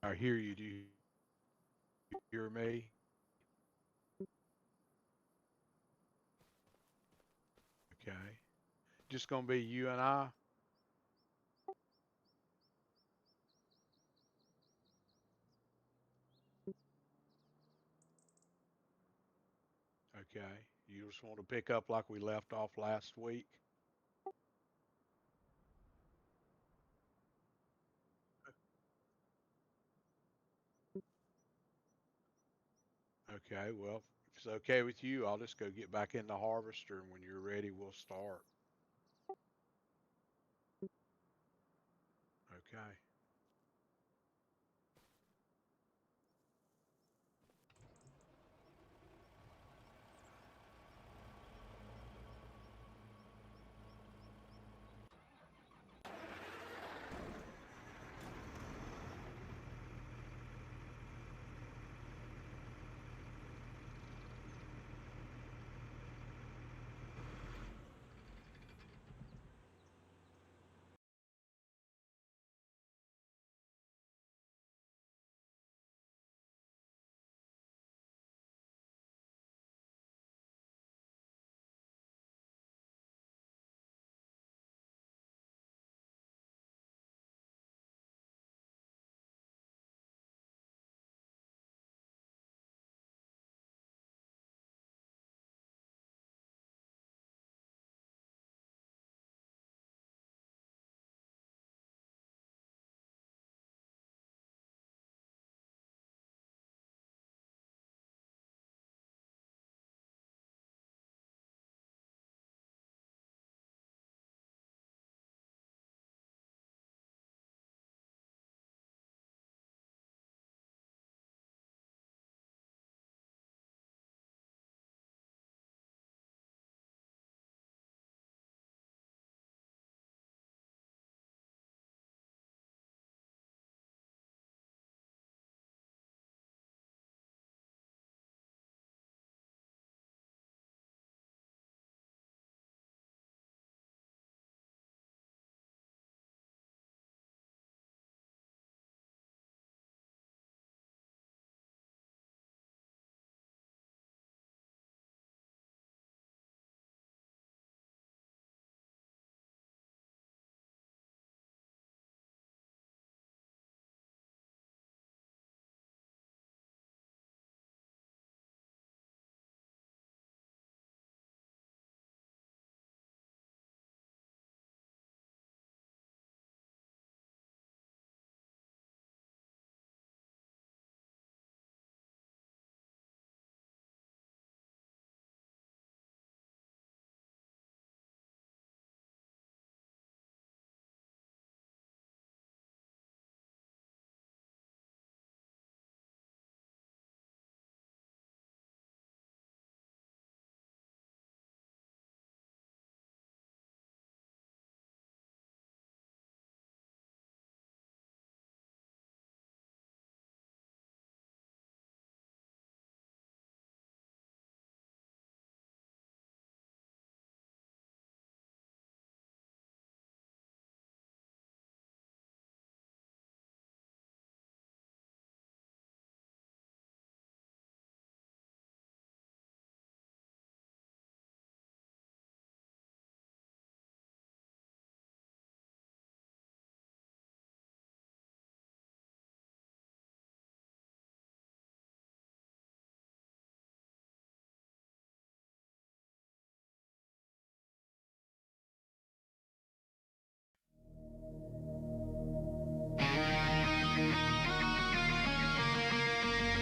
I hear you. Do you hear me? Okay. Just gonna be you and I? Okay. You just want to pick up like we left off last week? Okay, well, if it's okay with you, I'll just go get back in the harvester, and when you're ready, we'll start. Okay.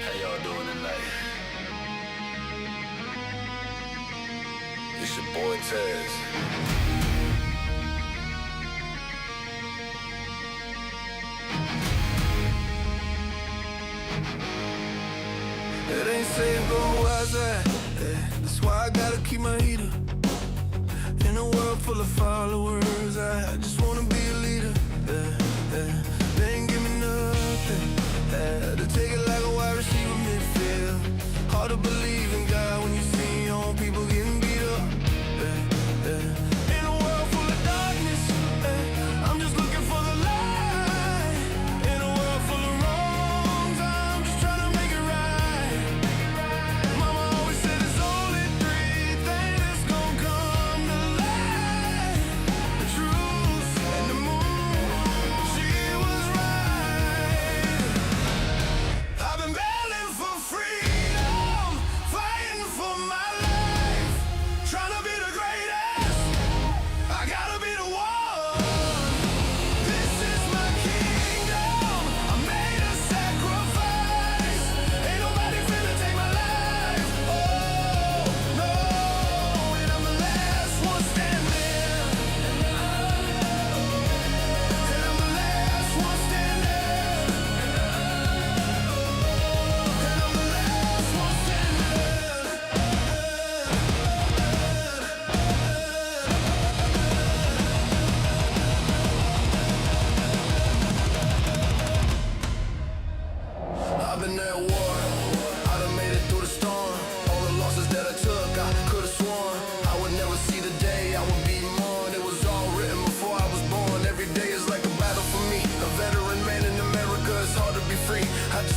How y'all doing tonight? It's your boy Taz. It ain't safe, go outside. That's why I gotta keep my heater. In a world full of followers, I just wanna be a leader. They ain't give me nothing. To take it like a wide receiver midfield. Hard to believe in God when you see your own people getting beat up. In a world full of darkness, I'm just looking for the light. In a world full of wrong,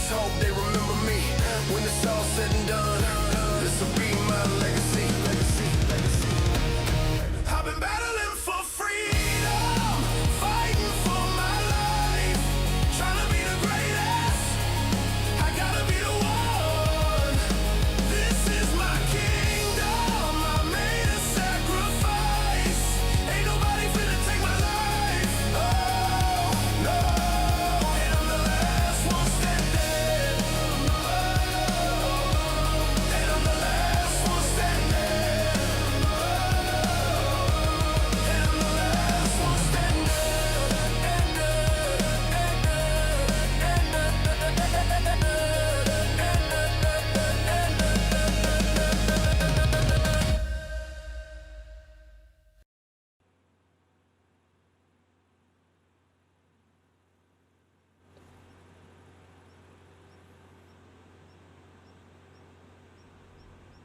just hope they remember me when it's all said and done. This will be my legacy. I've been battling for freedom, fighting for my life, trying to be the greatest. I gotta be the one. This is my kingdom. I made a sacrifice. Ain't nobody finna take my life. Oh no. And I'm the last one standing. And I'm the last one standing. And I'm the last one standing.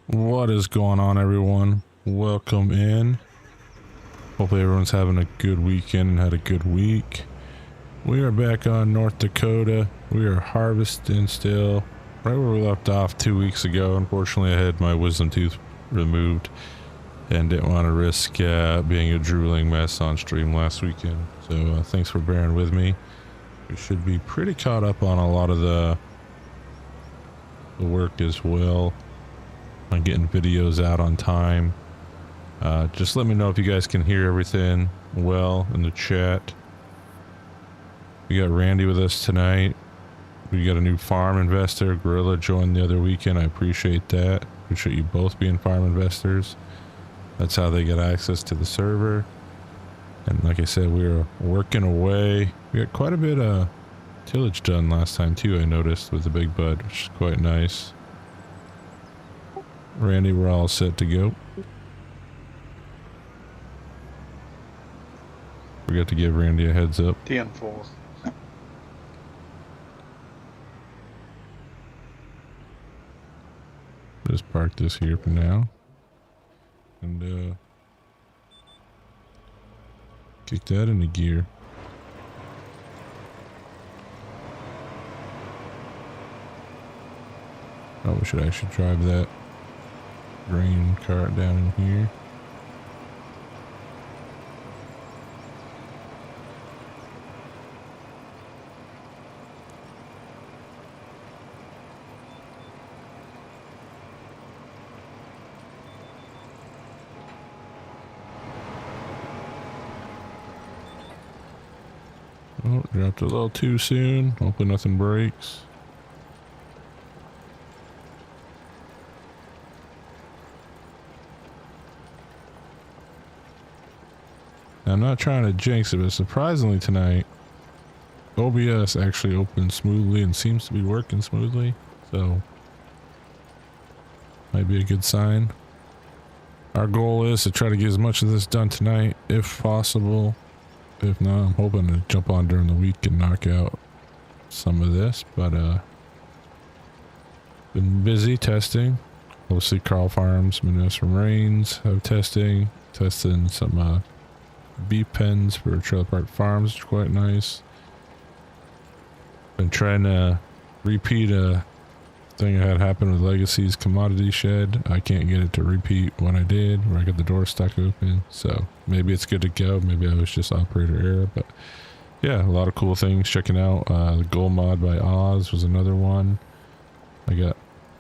What is going on, everyone? Welcome in. Hopefully everyone's having a good weekend and had a good week. We are back on North Dakota. We are harvesting still, right where we left off 2 weeks ago. Unfortunately, I had my wisdom tooth removed and didn't want to risk being a drooling mess on stream last weekend. So thanks for bearing with me. We should be pretty caught up on a lot of the work as well. On getting videos out on time. Just let me know if you guys can hear everything well in the chat. We got Randy with us tonight. We got a new farm investor. Gorilla joined the other weekend. I appreciate that. Appreciate you both being farm investors. That's how they get access to the server. And like I said, we were working away. We got quite a bit of tillage done last time too, I noticed, with the big bud, which is quite nice. Randy, we're all set to go. Forgot to give Randy a heads up. 10-4. Just park this here for now. And kick that into gear. Oh, we should actually drive that grain cart down in here. Oh, dropped a little too soon. Hopefully nothing breaks. I'm not trying to jinx it, but surprisingly tonight, OBS actually opened smoothly and seems to be working smoothly, so might be a good sign. Our goal is to try to get as much of this done tonight, if possible. If not, I'm hoping to jump on during the week and knock out some of this, but been busy testing. Obviously, Carl Farms, Manessa Rains have testing some beef pens for Trailer Park Farms, which is quite nice. Been trying to repeat a thing that had happened with Legacy's commodity shed. I can't get it to repeat what I did, where I got the door stuck open. So maybe it's good to go. Maybe I was just operator error. But yeah, a lot of cool things checking out. The Gold Mod by Oz was another one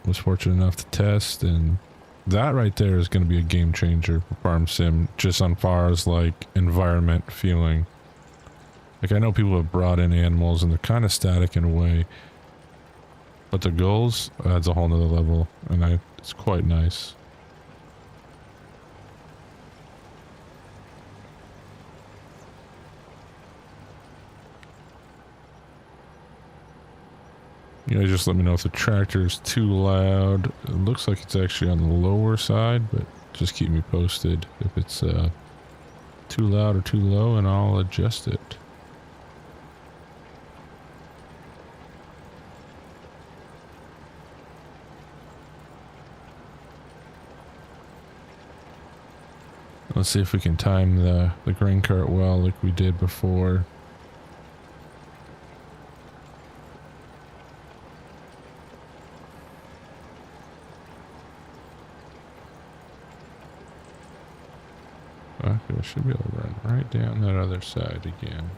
was fortunate enough to test, and that right there is going to be a game changer for Farm Sim, just on far as like environment feeling. Like, I know people have brought in animals and they're kind of static in a way, but the goals adds a whole nother level, and it's quite nice. Yeah, just let me know if the tractor is too loud. It looks like it's actually on the lower side, but just keep me posted if it's too loud or too low, and I'll adjust it. Let's see if we can time the grain cart well like we did before. Okay, I should be able to run right down that other side again.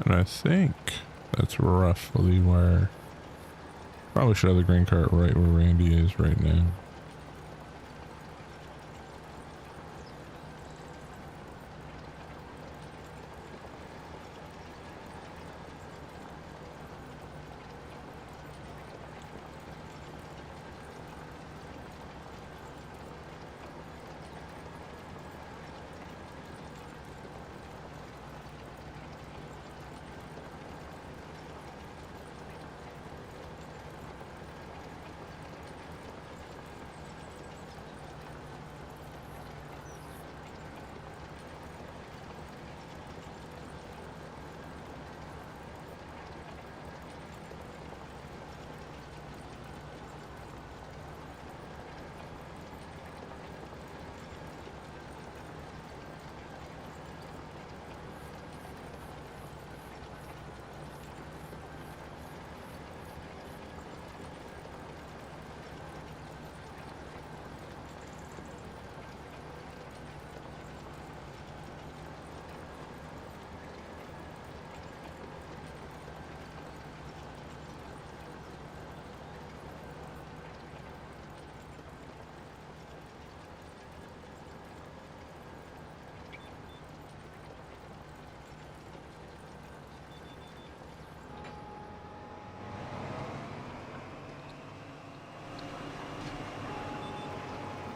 And I think that's roughly where... Probably should have the green cart right where Randy is right now.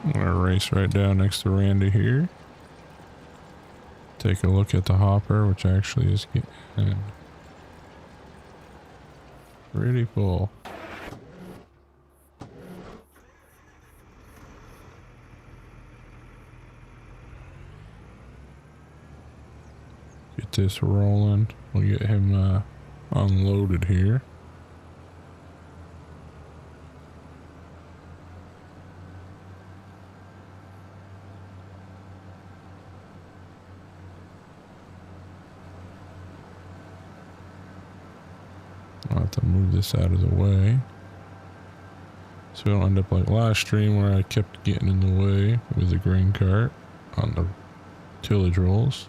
I'm gonna race right down next to Randy here. Take a look at the hopper, which actually is getting pretty full. Get this rolling. We'll get him unloaded here. I'll have to move this out of the way so we don't end up like last stream where I kept getting in the way with the grain cart on the tillage rolls.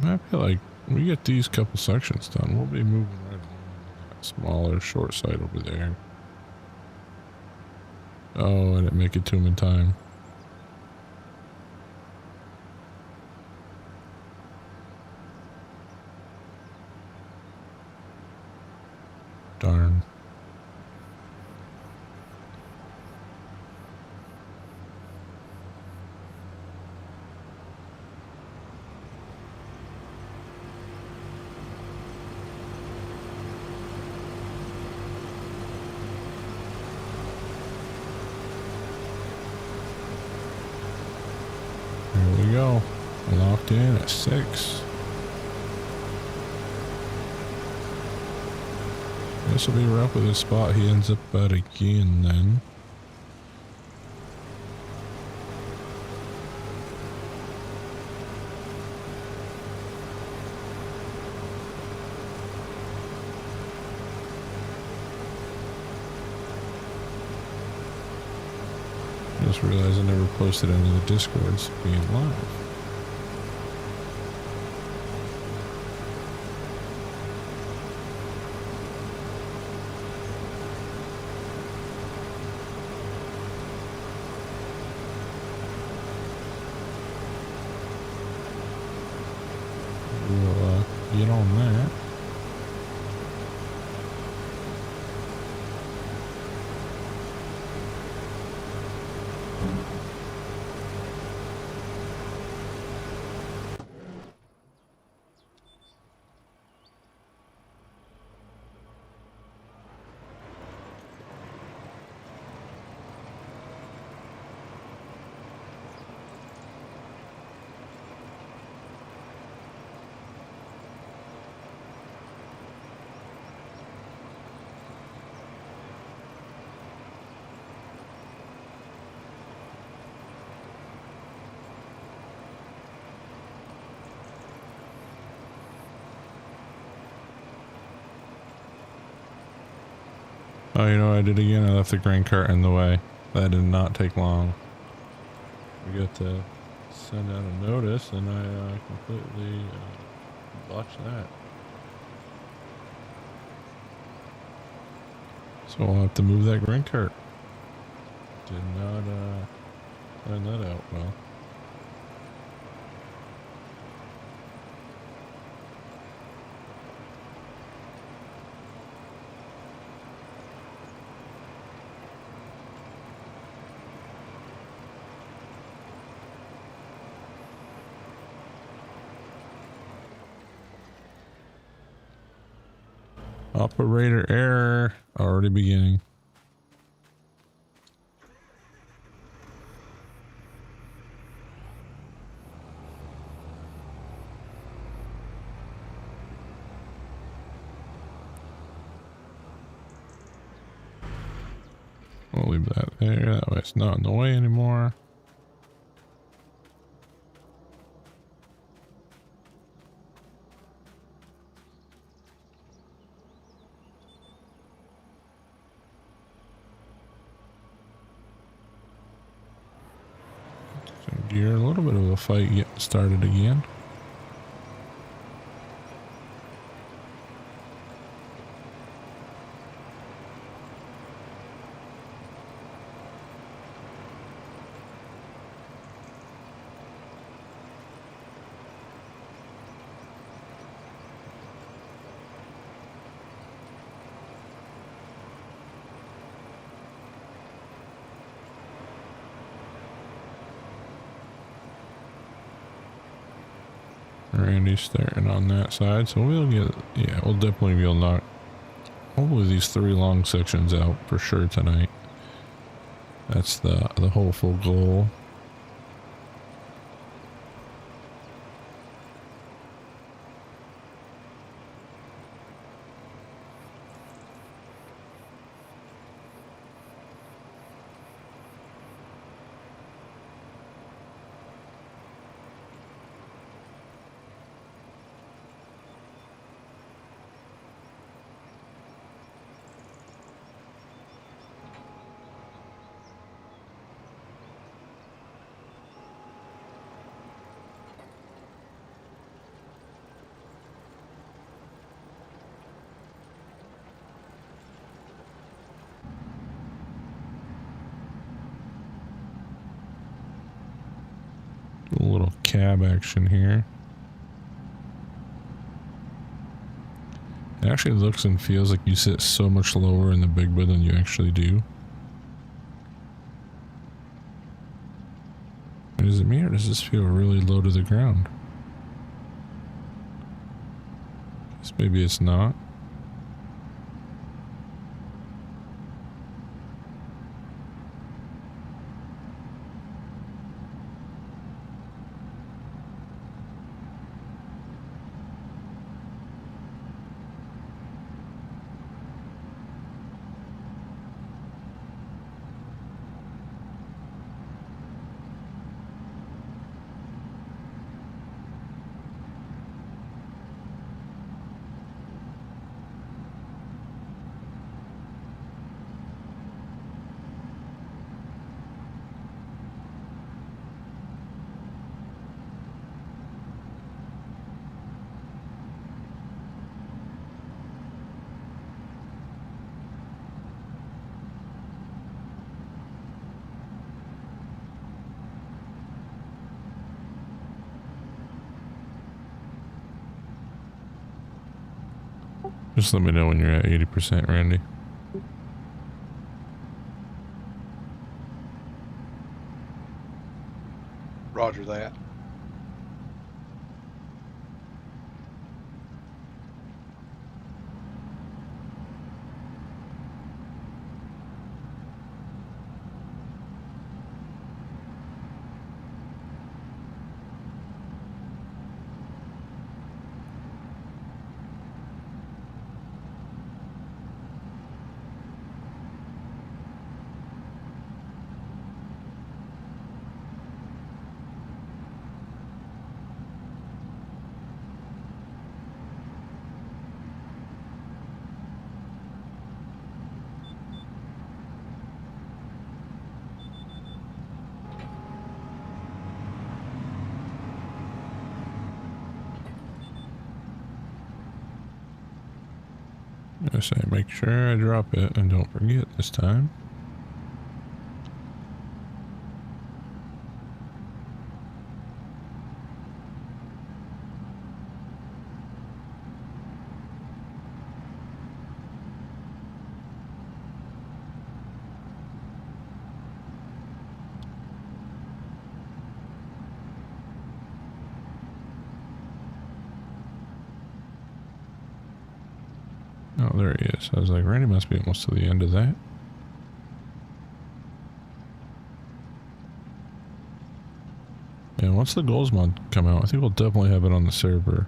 I feel like we get these couple sections done, we'll be moving right along that smaller short side over there. Oh, I didn't make it to him in time. Darn. There we go. Locked in at 6. This will be rough with his spot. He ends up at again then. Just realized I never posted any of the Discords being live. We'll get on that. Oh, you know what I did again? I left the grain cart in the way. That did not take long. We got to send out a notice and I completely botched that. So I'll have to move that grain cart. Did not plan that out well. Operator error already beginning. We'll leave that there. That way it's not in the way anymore. Gear, a little bit of a fight getting started again. Randy's starting on that side, so we'll get, yeah, we'll definitely be able to knock hopefully these 3 long sections out for sure tonight. That's the hopeful goal. A little cab action here. It actually looks and feels like you sit so much lower in the big bed than you actually do. Is it me or does this feel really low to the ground? Guess maybe it's not. Just let me know when you're at 80%, Randy. Roger that. I say make sure I drop it and don't forget this time. Oh, there he is. I was like, Randy must be almost to the end of that. And once the goals mod come out, I think we'll definitely have it on the server.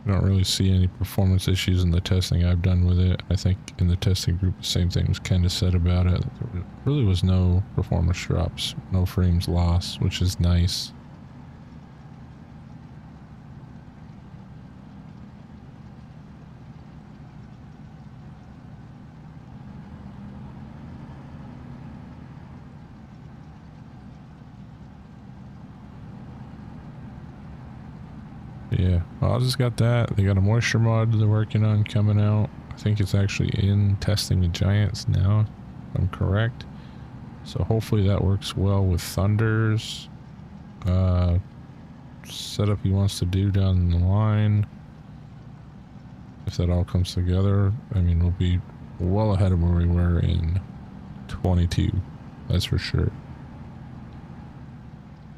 I don't really see any performance issues in the testing I've done with it. I think in the testing group, the same thing was kind of said about it. There really was no performance drops, no frames lost, which is nice. Yeah, well, I just got that. They got a moisture mod they're working on coming out. I think it's actually in testing the Giants now, if I'm correct. So hopefully that works well with Thunder's setup he wants to do down the line. If that all comes together, I mean, we'll be well ahead of where we were in 22. That's for sure.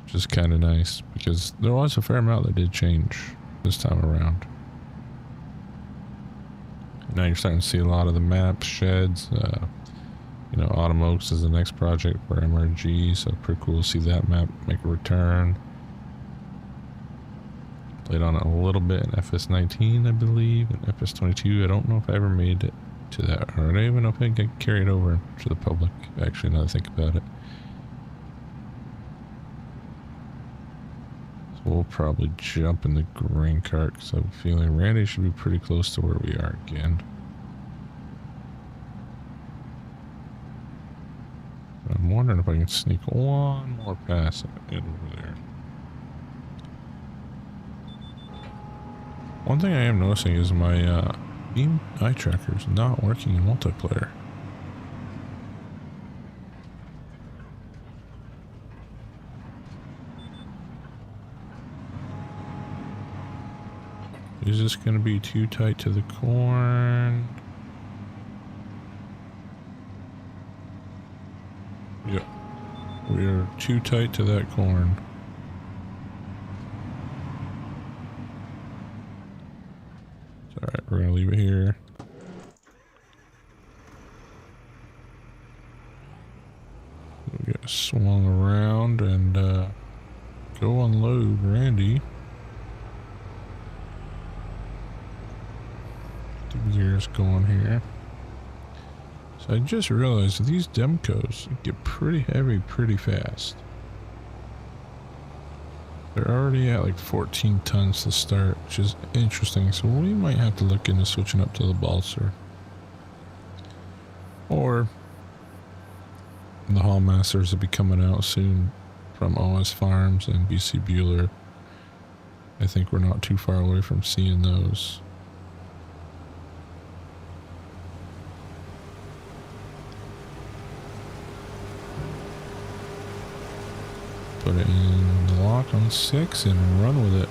Which is kind of nice because there was a fair amount that did change this time around. Now you're starting to see a lot of the map sheds. You know, Autumn Oaks is the next project for MRG, so pretty cool to see that map make a return. Played on it a little bit in FS19, I believe, and FS22. I don't know if I ever made it to that, or I don't even know if it got carried over to the public, actually, now that I think about it. So we'll probably jump in the grain cart, because I have a feeling Randy should be pretty close to where we are again. I'm wondering if I can sneak one more pass in over there. One thing I am noticing is my beam eye tracker is not working in multiplayer. Is this going to be too tight to the corn? Yep. We are too tight to that corn. It's alright, we're going to leave it here. We'll get swung around and go unload Randy. The gears going here. So I just realized that these Demcos get pretty heavy pretty fast. They're already at like 14 tons to start, which is interesting. So we might have to look into switching up to the Balser. Or the Hall Masters will be coming out soon from OS Farms and BC Bueller. I think we're not too far away from seeing those. Put it in the lock on 6 and run with it.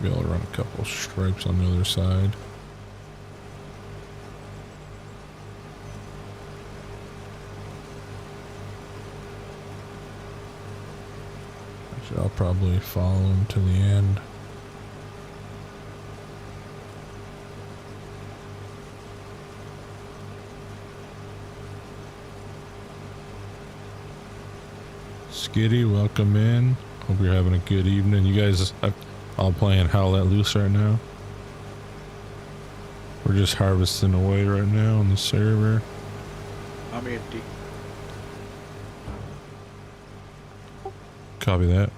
Maybe I'll run a couple stripes on the other side. Actually, I'll probably follow him to the end. Skitty, welcome in. Hope you're having a good evening. You guys all playing How Let Loose right now? We're just harvesting away right now on the server. I'm empty. Copy that.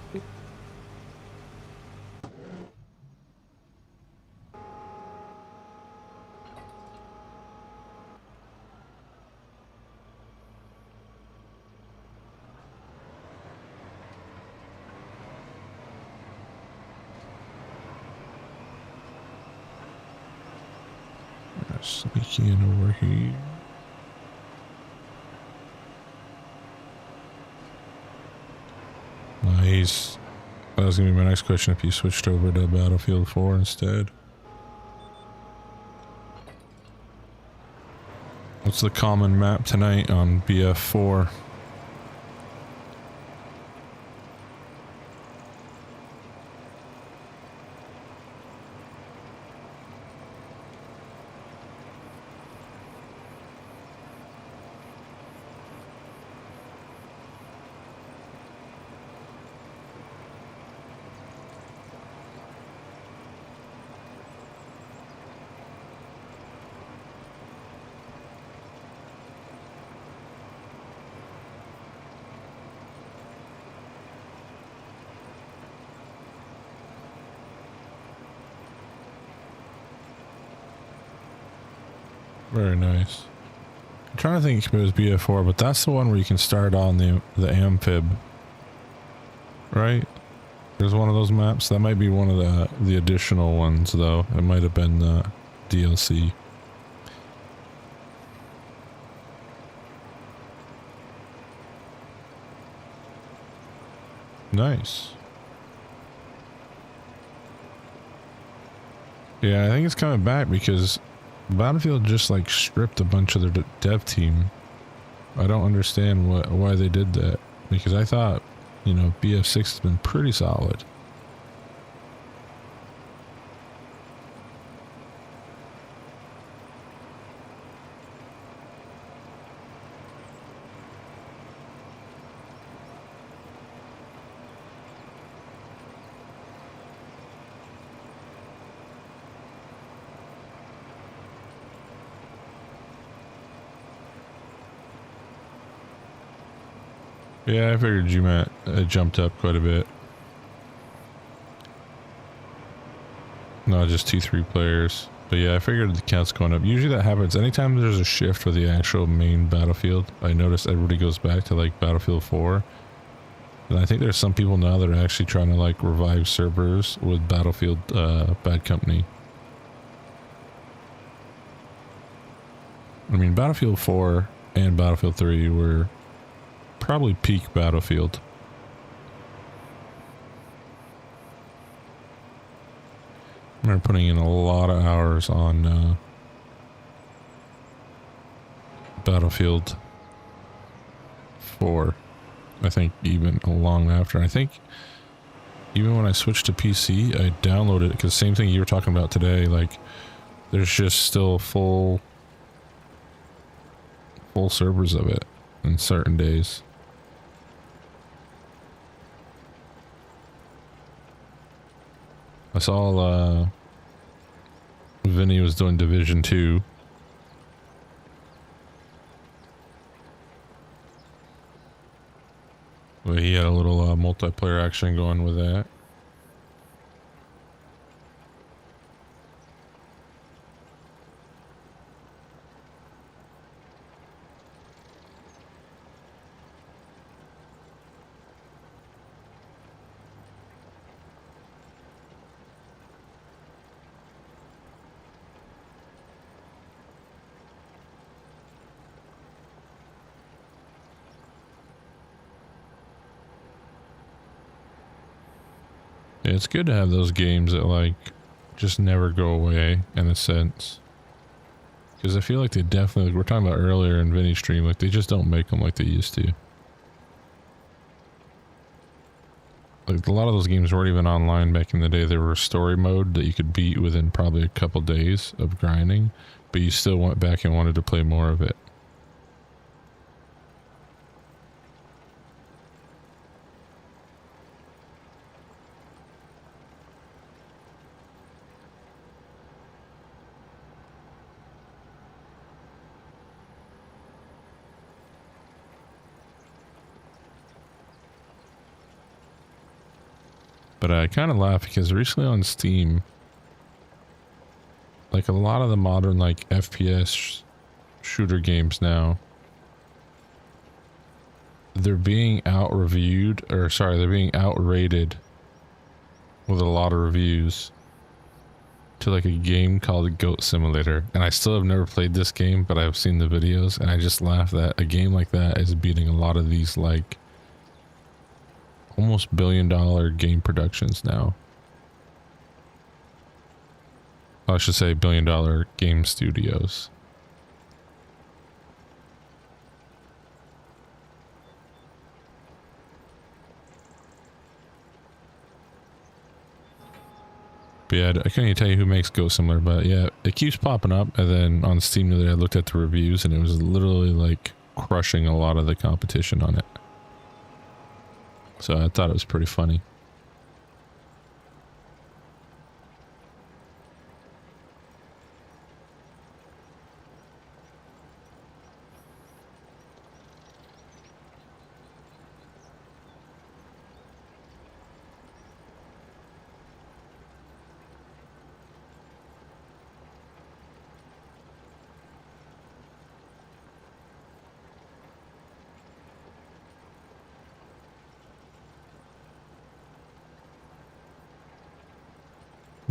Sneaking in over here. Nice. That was gonna be my next question if you switched over to Battlefield 4 instead. What's the common map tonight on BF4? Very nice. I'm trying to think if it was BF4, but that's the one where you can start on the amphib, right? There's one of those maps. That might be one of the additional ones, though. It might have been the DLC. Nice. Yeah, I think it's coming back because Battlefield just like stripped a bunch of their dev team. I don't understand why they did that, because I thought, you know, BF6 has been pretty solid. Yeah, I figured you meant it jumped up quite a bit. Not just 2-3 players. But yeah, I figured the count's going up. Usually that happens anytime there's a shift for the actual main Battlefield. I notice everybody goes back to like Battlefield 4. And I think there's some people now that are actually trying to like revive servers with Battlefield Bad Company. I mean, Battlefield 4 and Battlefield 3 were probably peak Battlefield. I remember putting in a lot of hours on Battlefield 4. I think even long after. I think even when I switched to PC, I downloaded it because same thing you were talking about today. Like, there's just still full servers of it in certain days. I saw Vinny was doing Division 2. But he had a little multiplayer action going with that. It's good to have those games that like just never go away in a sense. Because I feel like they definitely, like we're talking about earlier in Vinny's stream, like they just don't make them like they used to. Like a lot of those games weren't even online back in the day. They were story mode that you could beat within probably a couple days of grinding, but you still went back and wanted to play more of it. But I kind of laugh because recently on Steam, like a lot of the modern like FPS shooter games now, they're being out-reviewed, or sorry, they're being out-rated with a lot of reviews to like a game called Goat Simulator. And I still have never played this game, but I've seen the videos and I just laugh that a game like that is beating a lot of these like almost billion-dollar game productions now. I should say billion-dollar game studios. But yeah, I couldn't even tell you who makes Goat Simulator, but yeah, it keeps popping up. And then on Steam today, I looked at the reviews and it was literally like crushing a lot of the competition on it. So I thought it was pretty funny.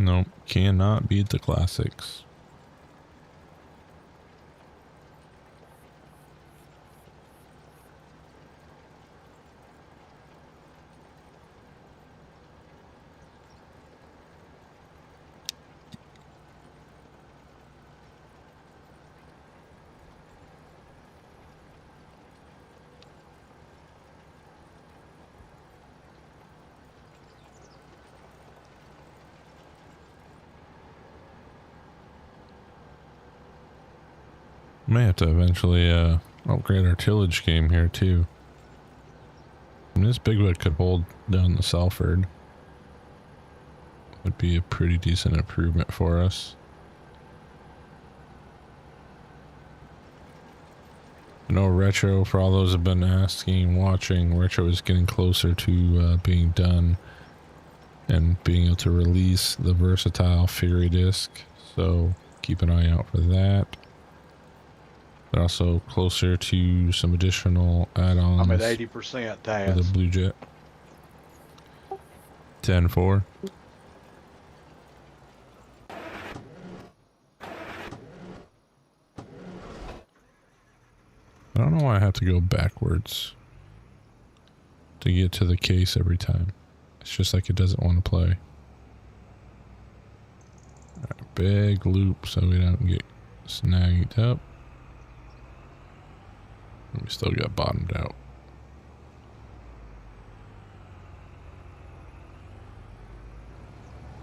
Nope, cannot beat the classics. May have to eventually upgrade our tillage game here too. I mean, this big wood could hold down the Salford. Would be a pretty decent improvement for us. I know Retro, for all those who have been asking, watching, Retro is getting closer to being done and being able to release the versatile Fury disc, so keep an eye out for that. They're also closer to some additional add-ons. I'm at 80%, Taz. For the Blue Jet. 10-4. I don't know why I have to go backwards to get to the case every time. It's just like it doesn't want to play. Right, big loop so we don't get snagged up. We still got bottomed out.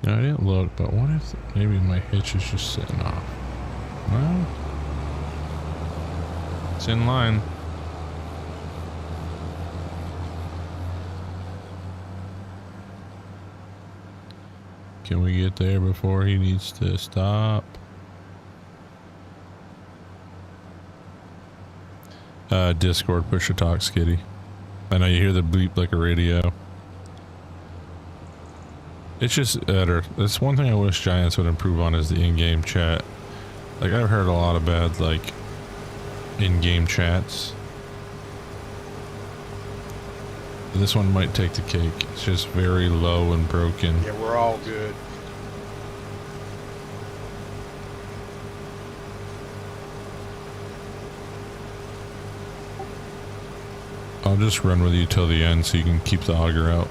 No, I didn't look, but what if maybe my hitch is just sitting off? Well, it's in line. Can we get there before he needs to stop? Discord, push to talk, Skitty. I know you hear the bleep like a radio. It's just better. That's one thing I wish Giants would improve on is the in-game chat. Like, I've heard a lot of bad, like, in-game chats. This one might take the cake. It's just very low and broken. Yeah, we're all good. I'll just run with you till the end so you can keep the auger out.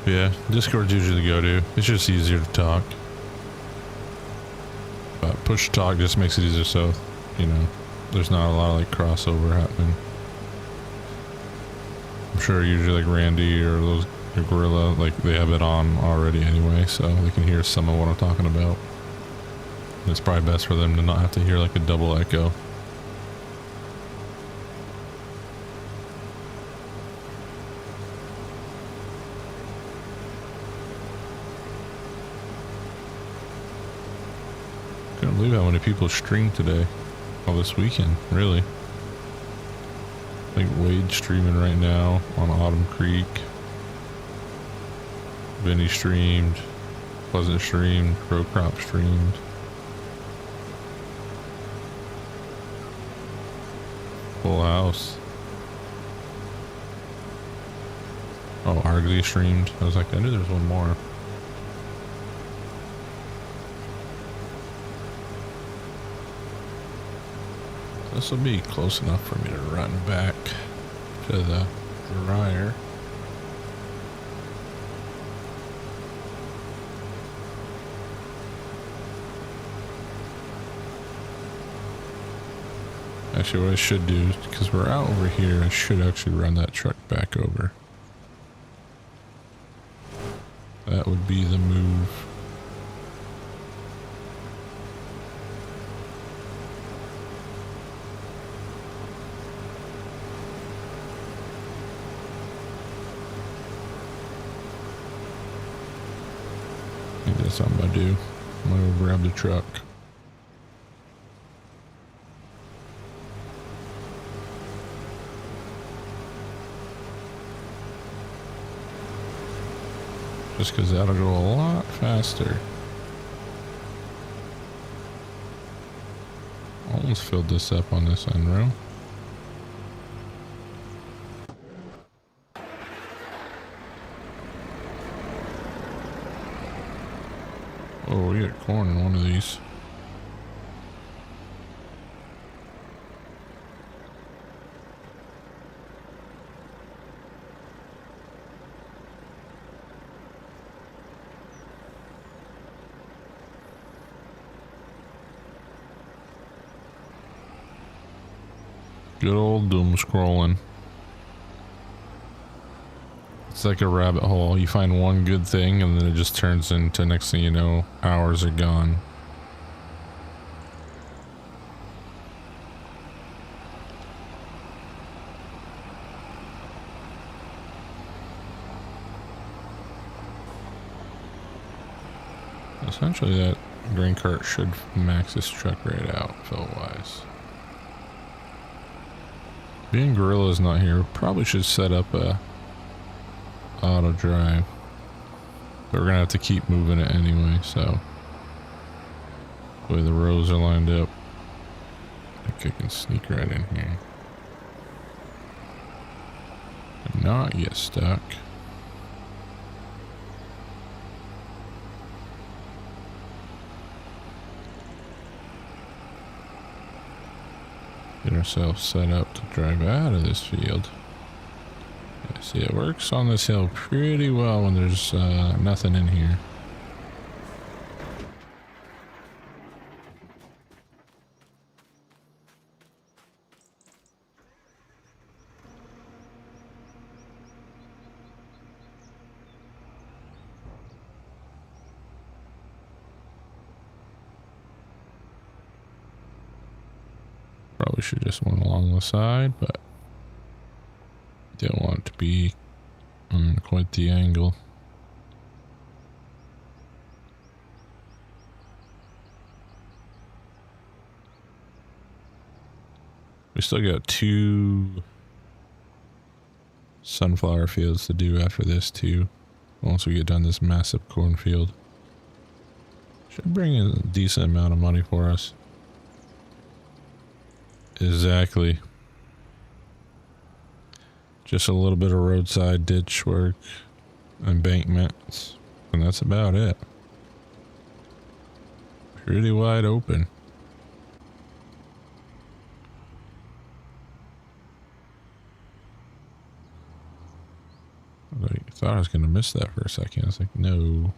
Yeah, Discord's usually the go-to. It's just easier to talk. But push to talk just makes it easier, so, you know, there's not a lot of like crossover happening. I'm sure usually like Randy or those or Gorilla, like they have it on already anyway, so they can hear some of what I'm talking about. It's probably best for them to not have to hear like a double echo. Couldn't believe how many people streamed today. Well, this weekend, really. I think Wade's streaming right now on Autumn Creek. Vinny streamed. Pleasant streamed. Crow Crop streamed. Full house. Oh, Argley streamed. I was like, I knew there was one more. This will be close enough for me to run back to the dryer. Actually, what I should do, because we're out over here, I should actually run that truck back over. That would be the move. I think that's what I'm gonna do. I'm gonna go grab the truck. Just because that'll go a lot faster. Almost filled this up on this end row. Oh, we got corn in one of these. Good old doom scrolling. It's like a rabbit hole. You find one good thing and then it just turns into, next thing you know, hours are gone. Essentially that grain cart should max this truck right out, fill-wise. Being Gorilla's not here, probably should set up a auto drive. But we're gonna have to keep moving it anyway, so. The way the rows are lined up. I think I can sneak right in here. I'm not yet stuck. Get ourselves set up to drive out of this field. Yeah, see, it works on this hill pretty well when there's nothing in here. Probably should just went along the side, but didn't want it to be on quite the angle. We still got 2 sunflower fields to do after this too. Once we get done this massive cornfield. Should bring in a decent amount of money for us. Exactly. Just a little bit of roadside ditch work, embankments, and that's about it. Pretty wide open. I thought I was going to miss that for a second. I was like, no.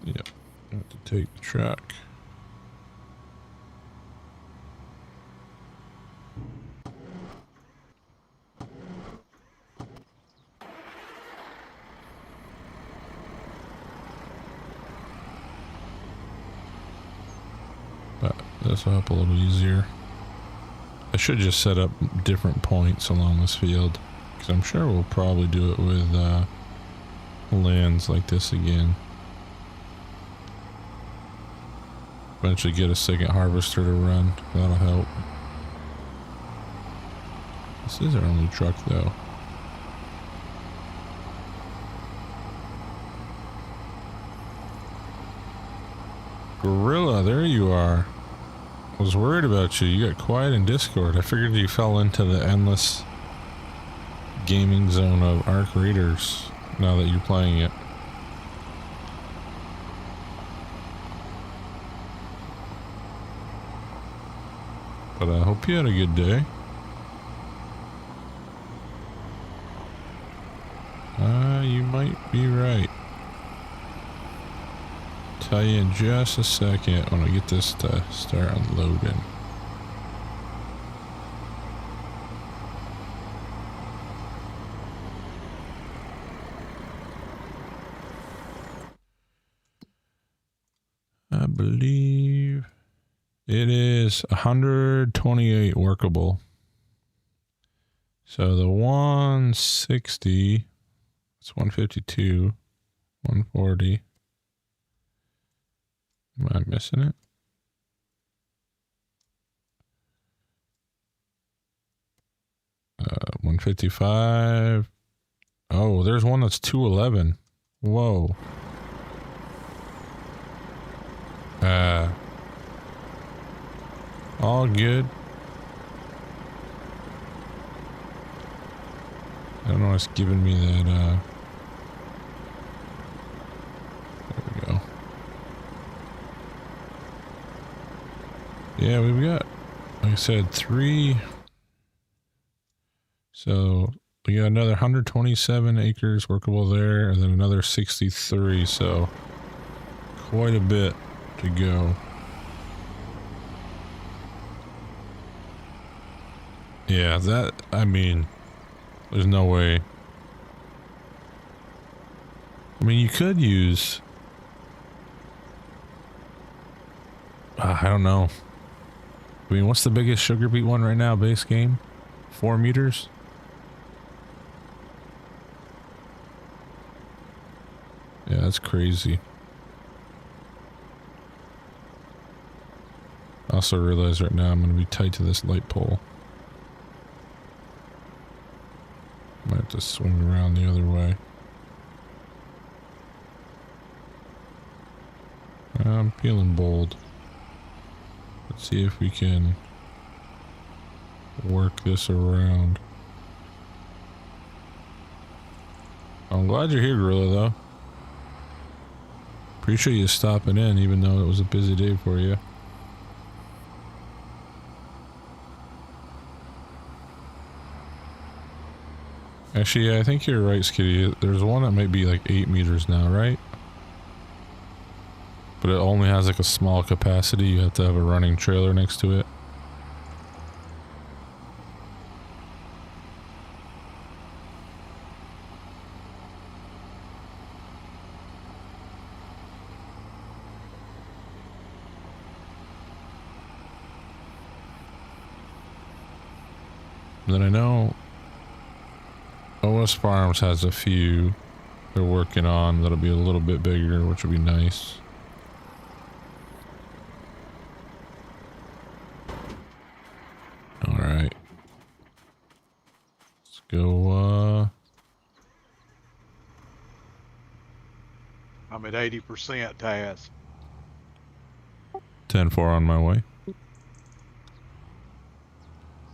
Yep. I have to take the truck. But this will help a little easier. I should just set up different points along this field, because I'm sure we'll probably do it with lands like this again. Eventually get a second harvester to run. That'll help. This is our only truck though. Gorilla, there you are. I was worried about you. You got quiet in Discord. I figured you fell into the endless gaming zone of Arc Raiders now that you're playing it. But I hope you had a good day. You might be right. Tell you in just a second when I get this to start unloading. I believe it is 128 workable. So the 160, it's 152, 140. Am I missing it? Uh, 155. Oh, there's one that's 211. Whoa. All good. I don't know what's giving me that, there we go. Yeah, we've got, like I said, 3. So we got another 127 acres workable there, and then another 63, so quite a bit to go. Yeah, that, I mean, there's no way. I mean, you could use, I don't know. I mean, what's the biggest sugar beet one right now, base game? 4 meters? Yeah, that's crazy. I also realize right now I'm going to be tight to this light pole. Might have to swing around the other way. I'm feeling bold. Let's see if we can work this around. I'm glad you're here, Gorilla, though. Appreciate you stopping in, even though it was a busy day for you. Actually, yeah, I think you're right, Skitty. There's one that might be like 8 meters now, right? But it only has like a small capacity. You have to have a running trailer next to it. And then I know OS Farms has a few they're working on that'll be a little bit bigger, which will be nice. Alright. Let's go, I'm at 80%, Taz. 10-4 on my way.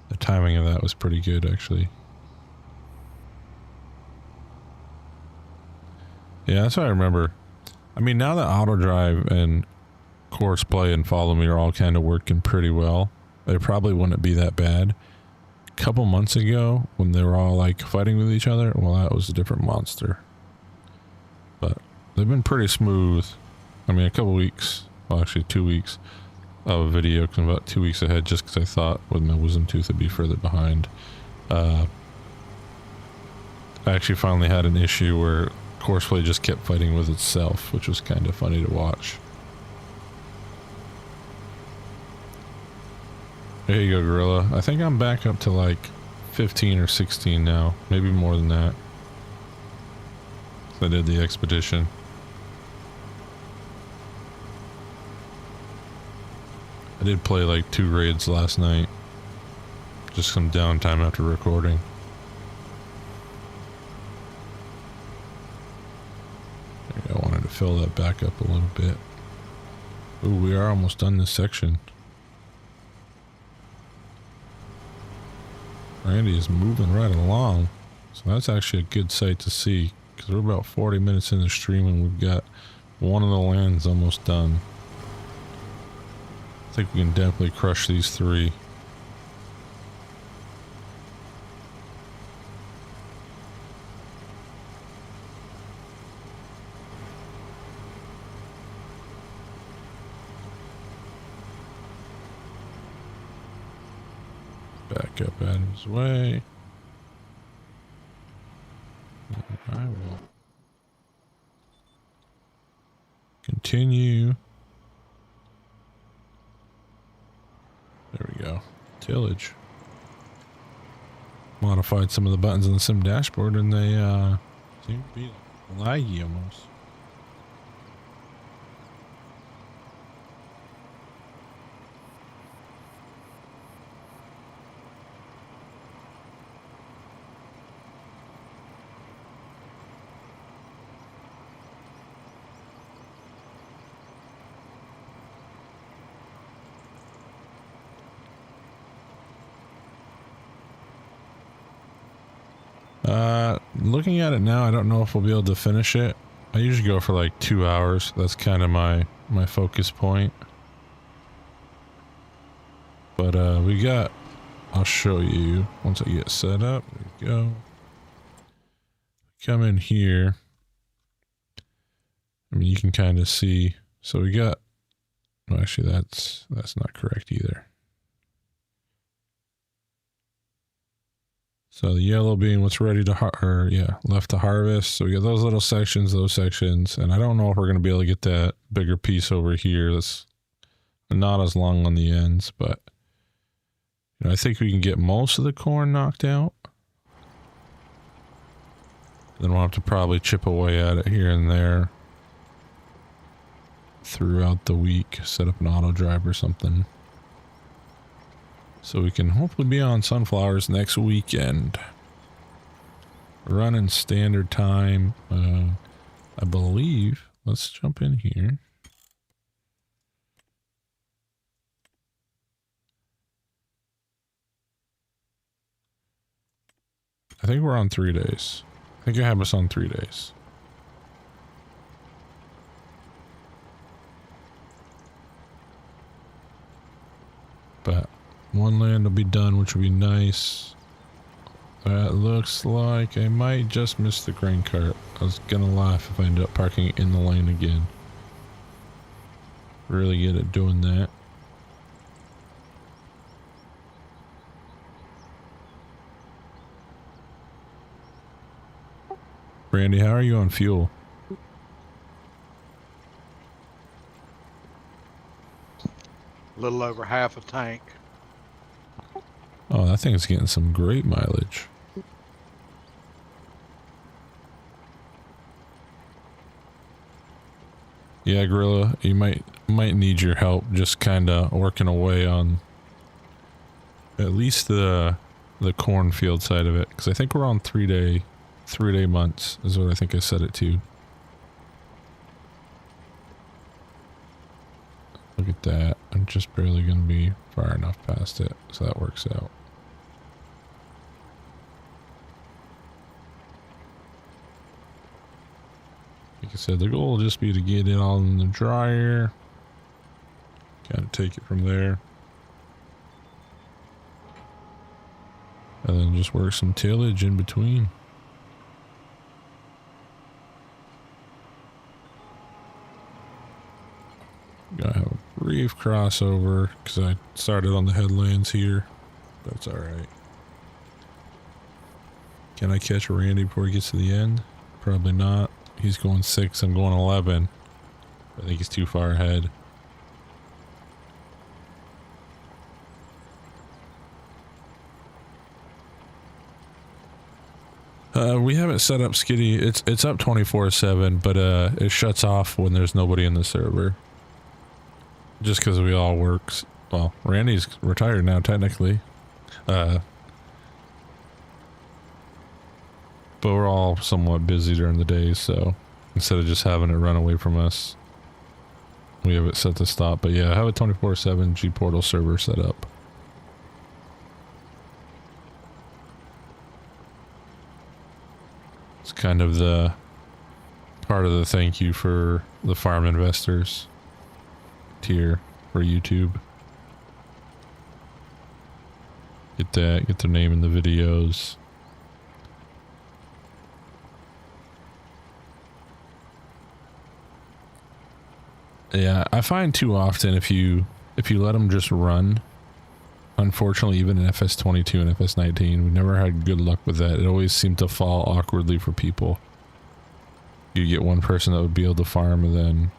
The timing of that was pretty good, actually. Yeah, that's what I remember. I mean, now that auto drive and course play and follow me are all kind of working pretty well, it probably wouldn't be that bad. A couple months ago, when they were all like fighting with each other, well, that was a different monster. But they've been pretty smooth. I mean, a couple weeks, well, actually 2 weeks of a video, because I'm about 2 weeks ahead, just because I thought with my wisdom tooth would be further behind. I actually finally had an issue where courseplay just kept fighting with itself, which was kind of funny to watch. There you go, Gorilla. I think I'm back up to like 15 or 16 now, maybe more than that. I did the expedition. I did play like 2 raids last night. Just some downtime after recording. I wanted to fill that back up a little bit. Ooh, we are almost done this section. Randy is moving right along. So that's actually a good sight to see. Because we're about 40 minutes in the stream and we've got one of the lands almost done. I think we can definitely crush these 3. Back up Adam's way. I will continue. There we go. Tillage. Modified some of the buttons on the sim dashboard and they seem to be laggy almost. Looking at it now, I don't know if we'll be able to finish it. I usually go for like 2 hours. That's kind of my focus point. But we got, I'll show you once I get set up. There we go. Come in here. I mean, you can kind of see. So we got, well, actually that's not correct either. So the yellow being what's ready to left to harvest. So we got those little sections, and I don't know if we're going to be able to get that bigger piece over here. That's not as long on the ends, but you know, I think we can get most of the corn knocked out. Then we'll have to probably chip away at it here and there throughout the week. Set up an auto drive or something. So we can hopefully be on sunflowers next weekend. Running standard time, I believe. Let's jump in here. I think we're on 3 days. I think I have us on 3 days. But one land will be done, which will be nice. That looks like I might just miss the grain cart. I was gonna laugh if I ended up parking in the lane again. Really good at doing that. Brandy, how are you on fuel? A little over half a tank. Oh, that thing's getting some great mileage. Yeah, Gorilla, you might need your help just kind of working away on at least the cornfield side of it, because I think we're on 3 day months is what I think I set it to. Look at that. I'm just barely going to be far enough past it, so that works out. Like I said, the goal will just be to get it all in the dryer. Kind of take it from there. And then just work some tillage in between. Gotta have a brief crossover because I started on the headlands here. That's alright. Can I catch Randy before he gets to the end? Probably not. He's going 6, I'm going 11. I think he's too far ahead. We haven't set up Skitty. It's up 24/7, but it shuts off when there's nobody in the server. Just because we all work. Well, Randy's retired now, technically. But we're all somewhat busy during the day, so instead of just having it run away from us, we have it set to stop. But yeah, I have a 24/7 G Portal server set up. It's kind of the part of the thank you for the farm investors tier for YouTube. Get their name in the videos. Yeah, I find too often if you let them just run, unfortunately, even in FS22 and FS19, we never had good luck with that. It always seemed to fall awkwardly for people. You get one person that would be able to farm, and then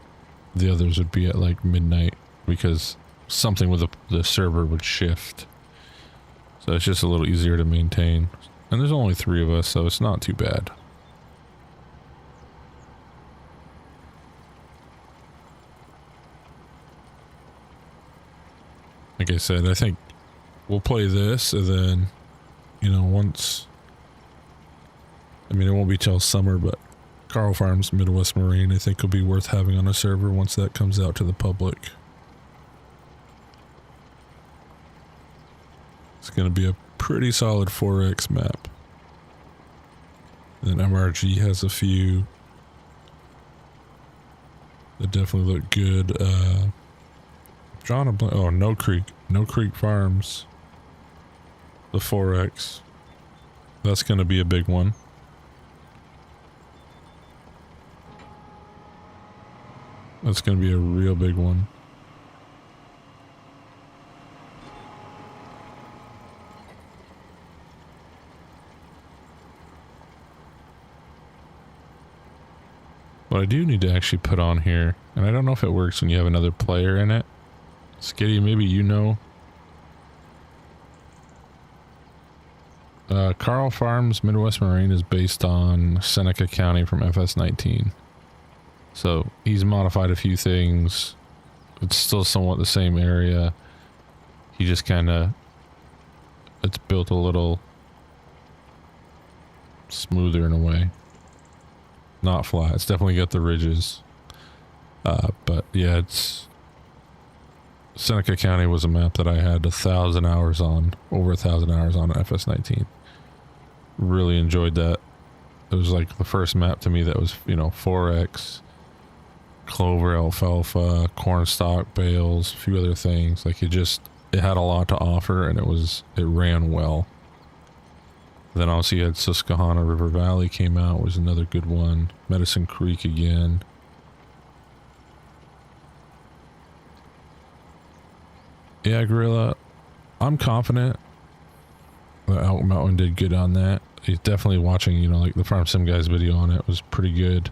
the others would be at like midnight because something with the server would shift. So it's just a little easier to maintain. And there's only 3 of us, so it's not too bad. Like I said, I think we'll play this, and then, you know, once... I mean, it won't be till summer, but Carl Farms Midwest Marine, I think, will be worth having on a server once that comes out to the public. It's going to be a pretty solid 4X map. And then MRG has a few that definitely look good. Oh, No Creek Farms. The 4X. That's going to be a big one. That's going to be a real big one. What I do need to actually put on here, and I don't know if it works when you have another player in it. Skitty, maybe you know. Carl Farms Midwest Marine is based on Seneca County from FS19. So he's modified a few things. It's still somewhat the same area. He just kind of... It's built a little smoother in a way. Not flat. It's definitely got the ridges. But yeah, it's... Seneca County was a map that I had 1,000 hours on. Over 1,000 hours on FS19. Really enjoyed that. It was like the first map to me that was, you know, 4X, clover, alfalfa, corn stalk, bales, a few other things. Like it had a lot to offer, and it ran well. Then also you had Susquehanna River Valley came out, was another good one. Medicine Creek again. Yeah, Gorilla, I'm confident that Elk Mountain did good on that. He's definitely watching, you know, like the Farm Sim guy's video on it was pretty good.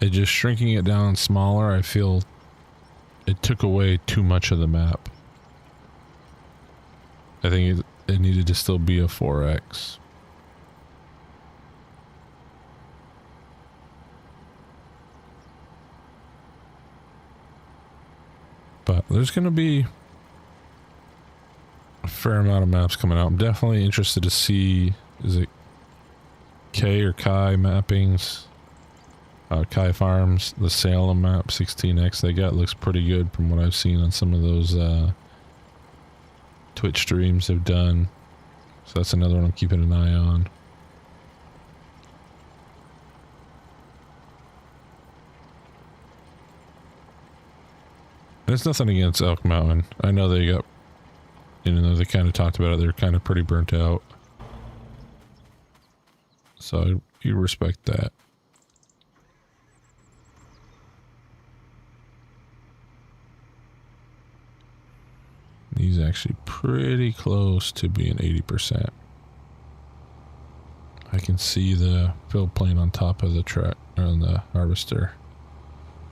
It just shrinking it down smaller, I feel it took away too much of the map. I think it needed to still be a 4X. But there's going to be a fair amount of maps coming out. I'm definitely interested to see, is it K or Kai mappings? Kai Farms, the Salem map 16X they got looks pretty good from what I've seen on some of those Twitch streams they've done. So that's another one I'm keeping an eye on. There's nothing against Elk Mountain. I know they got, you know, they kind of talked about it. They're kind of pretty burnt out. So you respect that. He's actually pretty close to being 80%. I can see the fill plane on top of the truck, or on the harvester.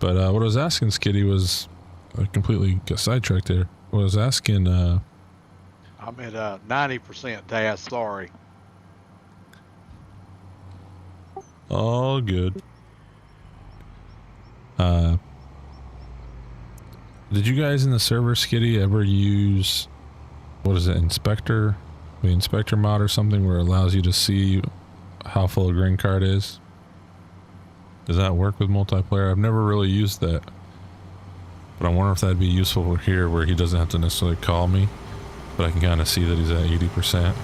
But what I was asking Skitty was, I completely got sidetracked there. What I was asking, I'm at 90%, Taz, sorry. all good. Did you guys in the server, Skitty, ever use, what is it, Inspector? The Inspector mod or something where it allows you to see how full a green card is? Does that work with multiplayer? I've never really used that. But I wonder if that'd be useful here where he doesn't have to necessarily call me, but I can kind of see that he's at 80%.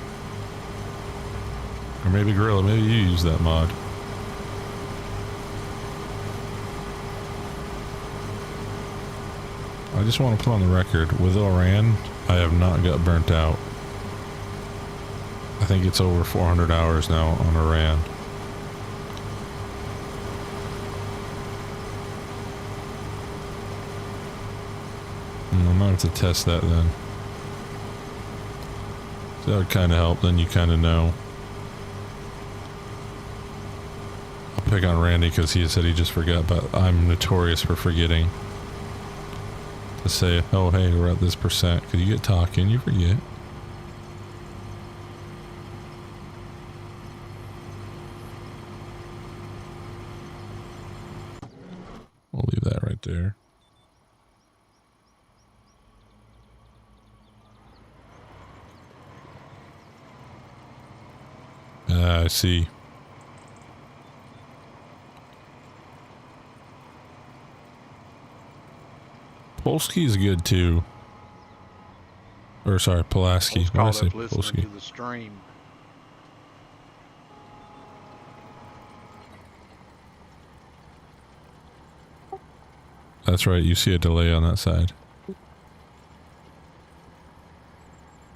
Or maybe Gorilla, maybe you use that mod. I just want to put on the record, with Iran, I have not got burnt out. I think it's over 400 hours now on Iran. I might have to test that then. So that would kind of help, then you kind of know. I'll pick on Randy because he said he just forgot, but I'm notorious for forgetting to say, oh hey, we're at this percent, because you get talking, you forget. We'll leave that right there. I see. Polsky is good too. Or sorry, Pulaski. Why did I say Listening to the stream. That's right, you see a delay on that side.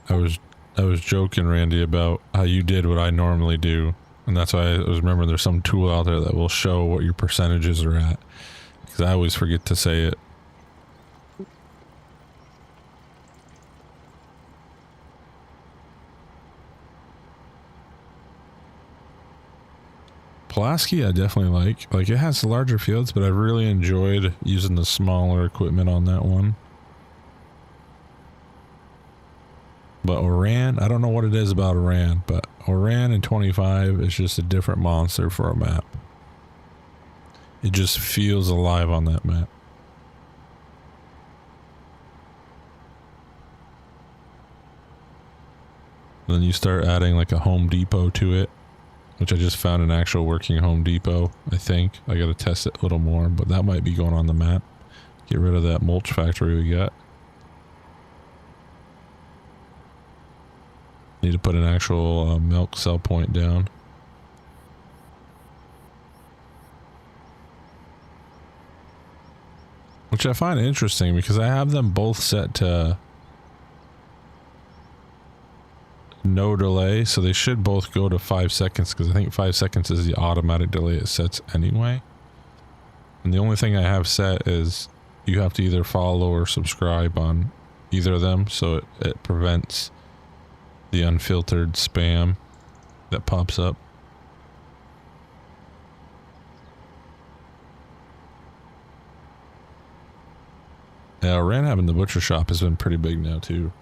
I was joking, Randy, about how you did what I normally do. And that's why I was remembering there's some tool out there that will show what your percentages are at. Because I always forget to say it. Pulaski I definitely like. Like, it has larger fields, but I really enjoyed using the smaller equipment on that one. But Oran, I don't know what it is about Oran, but Oran in 25 is just a different monster for a map. It just feels alive on that map. Then you start adding like a Home Depot to it, which I just found an actual working Home Depot, I think. I gotta test it a little more, but that might be going on the map. Get rid of that mulch factory we got. Need to put an actual milk sell point down. Which I find interesting because I have them both set to no delay, so they should both go to 5 seconds because I think 5 seconds is the automatic delay it sets anyway. And the only thing I have set is you have to either follow or subscribe on either of them, so it prevents the unfiltered spam that pops up. Yeah, Ranhab in the butcher shop has been pretty big now too.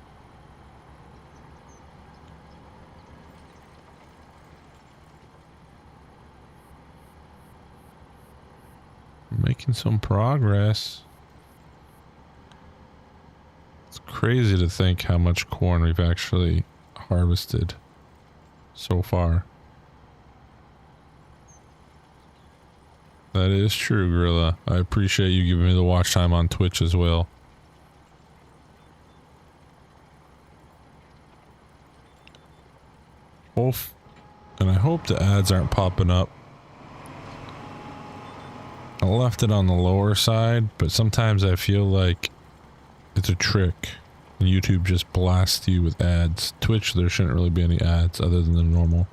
Making some progress. It's crazy to think how much corn we've actually harvested so far. That is true, Gorilla. I appreciate you giving me the watch time on Twitch as well. And I hope the ads aren't popping up. I left it on the lower side, but sometimes I feel like it's a trick. And YouTube just blasts you with ads. Twitch, there shouldn't really be any ads other than the normal.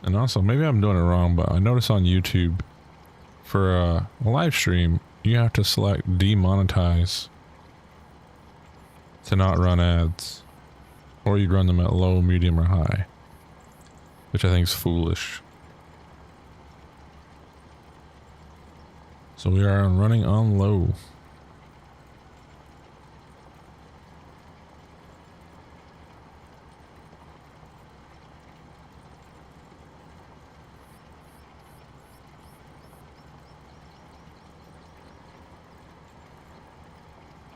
And also, maybe I'm doing it wrong, but I notice on YouTube, for a live stream, you have to select demonetize to not run ads. Or you'd run them at low, medium, or high. Which I think is foolish. So we are running on low.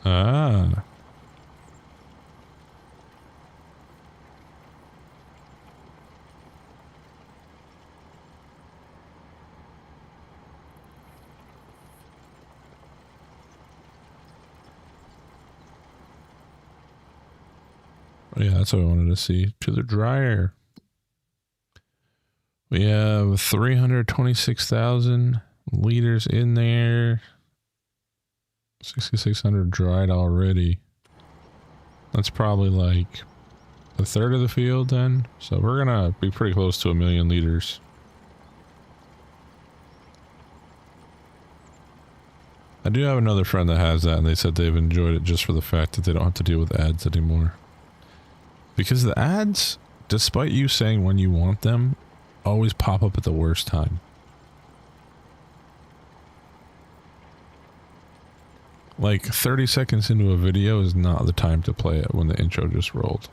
Ah. Yeah, that's what I wanted to see. To the dryer. We have 326,000 liters in there. 6,600 dried already. That's probably like a third of the field then. So we're gonna be pretty close to 1,000,000 liters. I do have another friend that has that, and they said they've enjoyed it just for the fact that they don't have to deal with ads anymore. Because the ads, despite you saying when you want them, always pop up at the worst time. Like 30 seconds into a video is not the time to play it when the intro just rolled.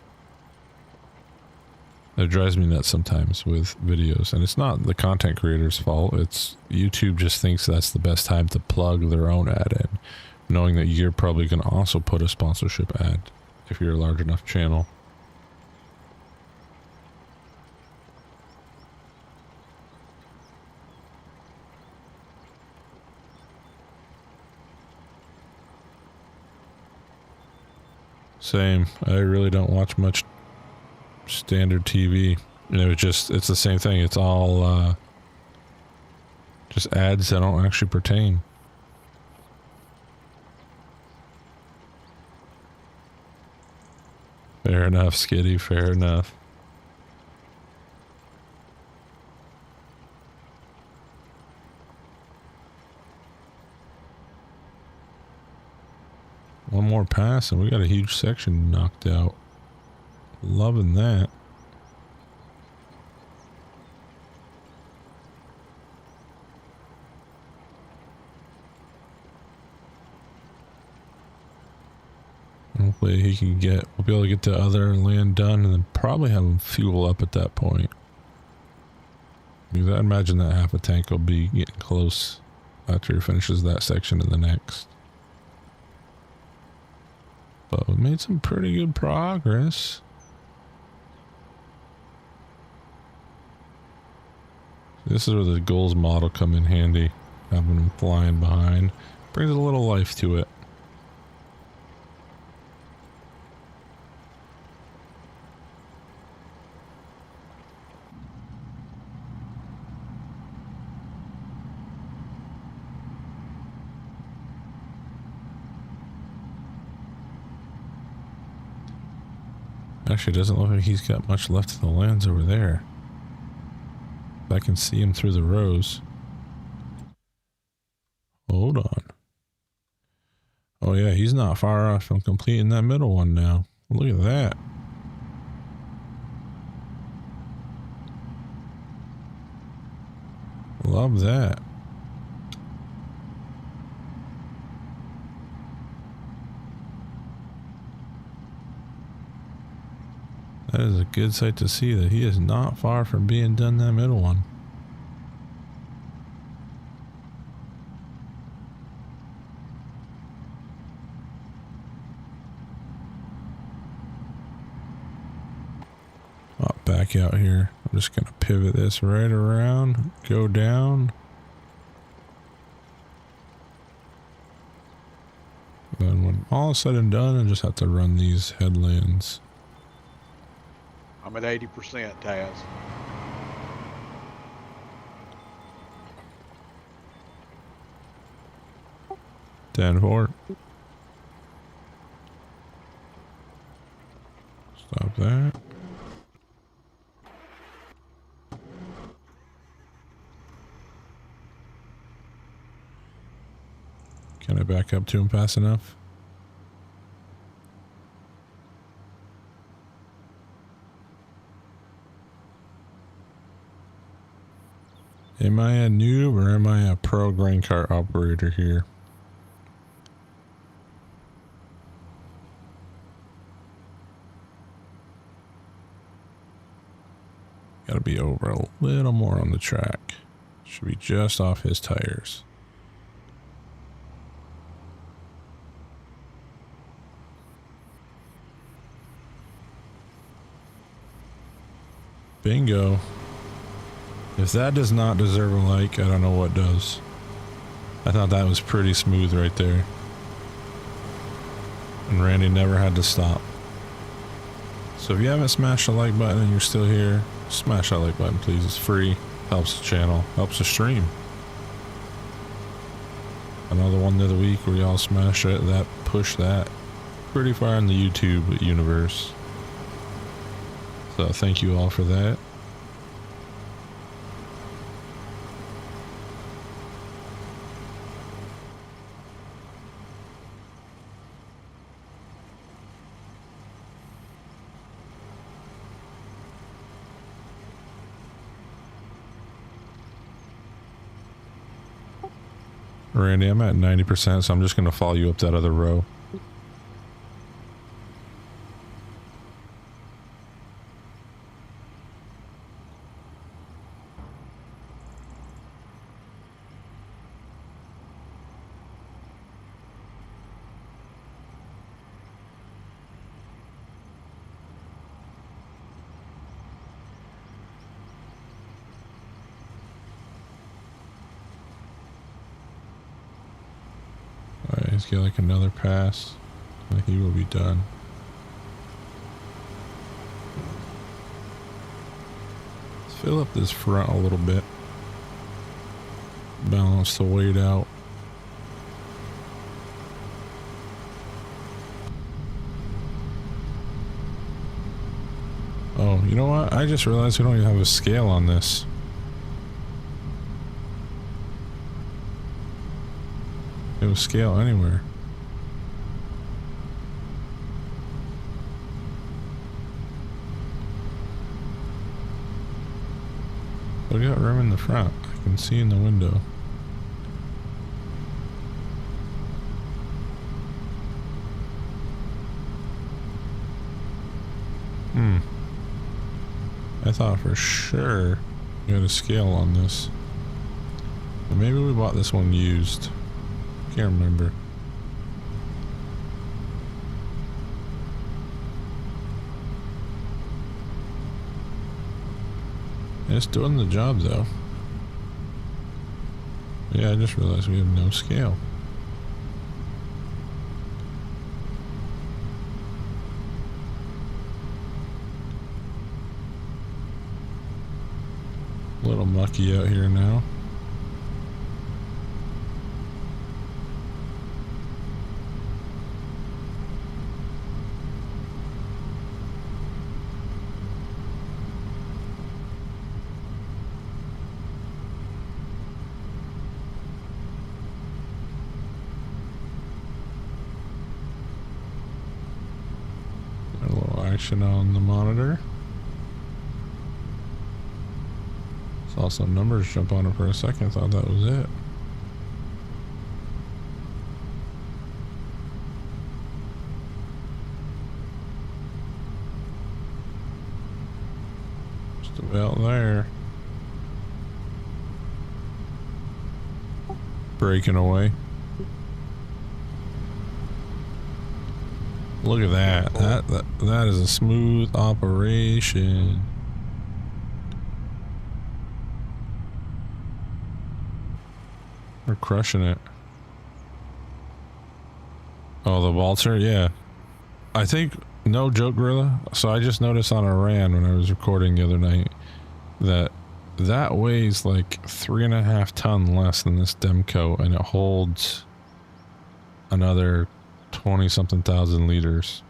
It drives me nuts sometimes with videos, and it's not the content creator's fault. It's YouTube just thinks that's the best time to plug their own ad in, knowing that you're probably going to also put a sponsorship ad if you're a large enough channel. Same. I really don't watch much standard TV. It's the same thing. It's all just ads that don't actually pertain. Fair enough, Skitty, fair enough. One more pass and we got a huge section knocked out. Loving that. Hopefully we'll be able to get the other land done and then probably have him fuel up at that point. Because I imagine that half a tank will be getting close after he finishes that section and the next. But we made some pretty good progress. This is where the goals model come in handy. Having them flying behind brings a little life to it. Actually, it doesn't look like he's got much left of the lands over there. I can see him through the rows. Hold on. Oh yeah, he's not far off from completing that middle one now. Look at that. Love that. That is a good sight to see that he is not far from being done that middle one. Oh, back out here. I'm just going to pivot this right around, go down. Then when all is said and done, I just have to run these headlands. I'm at 80%, Taz. 10-4. Stop that. Can I back up to him fast enough? Am I a noob or am I a pro grain cart operator here? Gotta be over a little more on the track. Should be just off his tires. Bingo. If that does not deserve a like, I don't know what does. I thought that was pretty smooth right there. And Randy never had to stop. So if you haven't smashed the like button and you're still here, smash that like button please. It's free. Helps the channel. Helps the stream. Another one of the week where y'all smash it, that push that pretty far in the YouTube universe. So thank you all for that. Randy, I'm at 90%, so I'm just going to follow you up that other row. Alright, let's get like another pass. Like he will be done. Let's fill up this front a little bit. Balance the weight out. Oh, you know what? I just realized we don't even have a scale on this. It was scale anywhere. We got room in the front. I can see in the window. I thought for sure we had a scale on this. But maybe we bought this one used. Can't remember. It's doing the job though. Yeah, I just realized we have no scale. A little mucky out here now. On the monitor. Saw some numbers jump on it for a second, thought that was it. Just about there. Breaking away. Look at that. That is a smooth operation. We're crushing it. Oh, the Walter? Yeah. I think, no joke, Gorilla. So I just noticed on Iran when I was recording the other night that weighs like 3.5 tons less than this Demco, and it holds another 20 something thousand liters.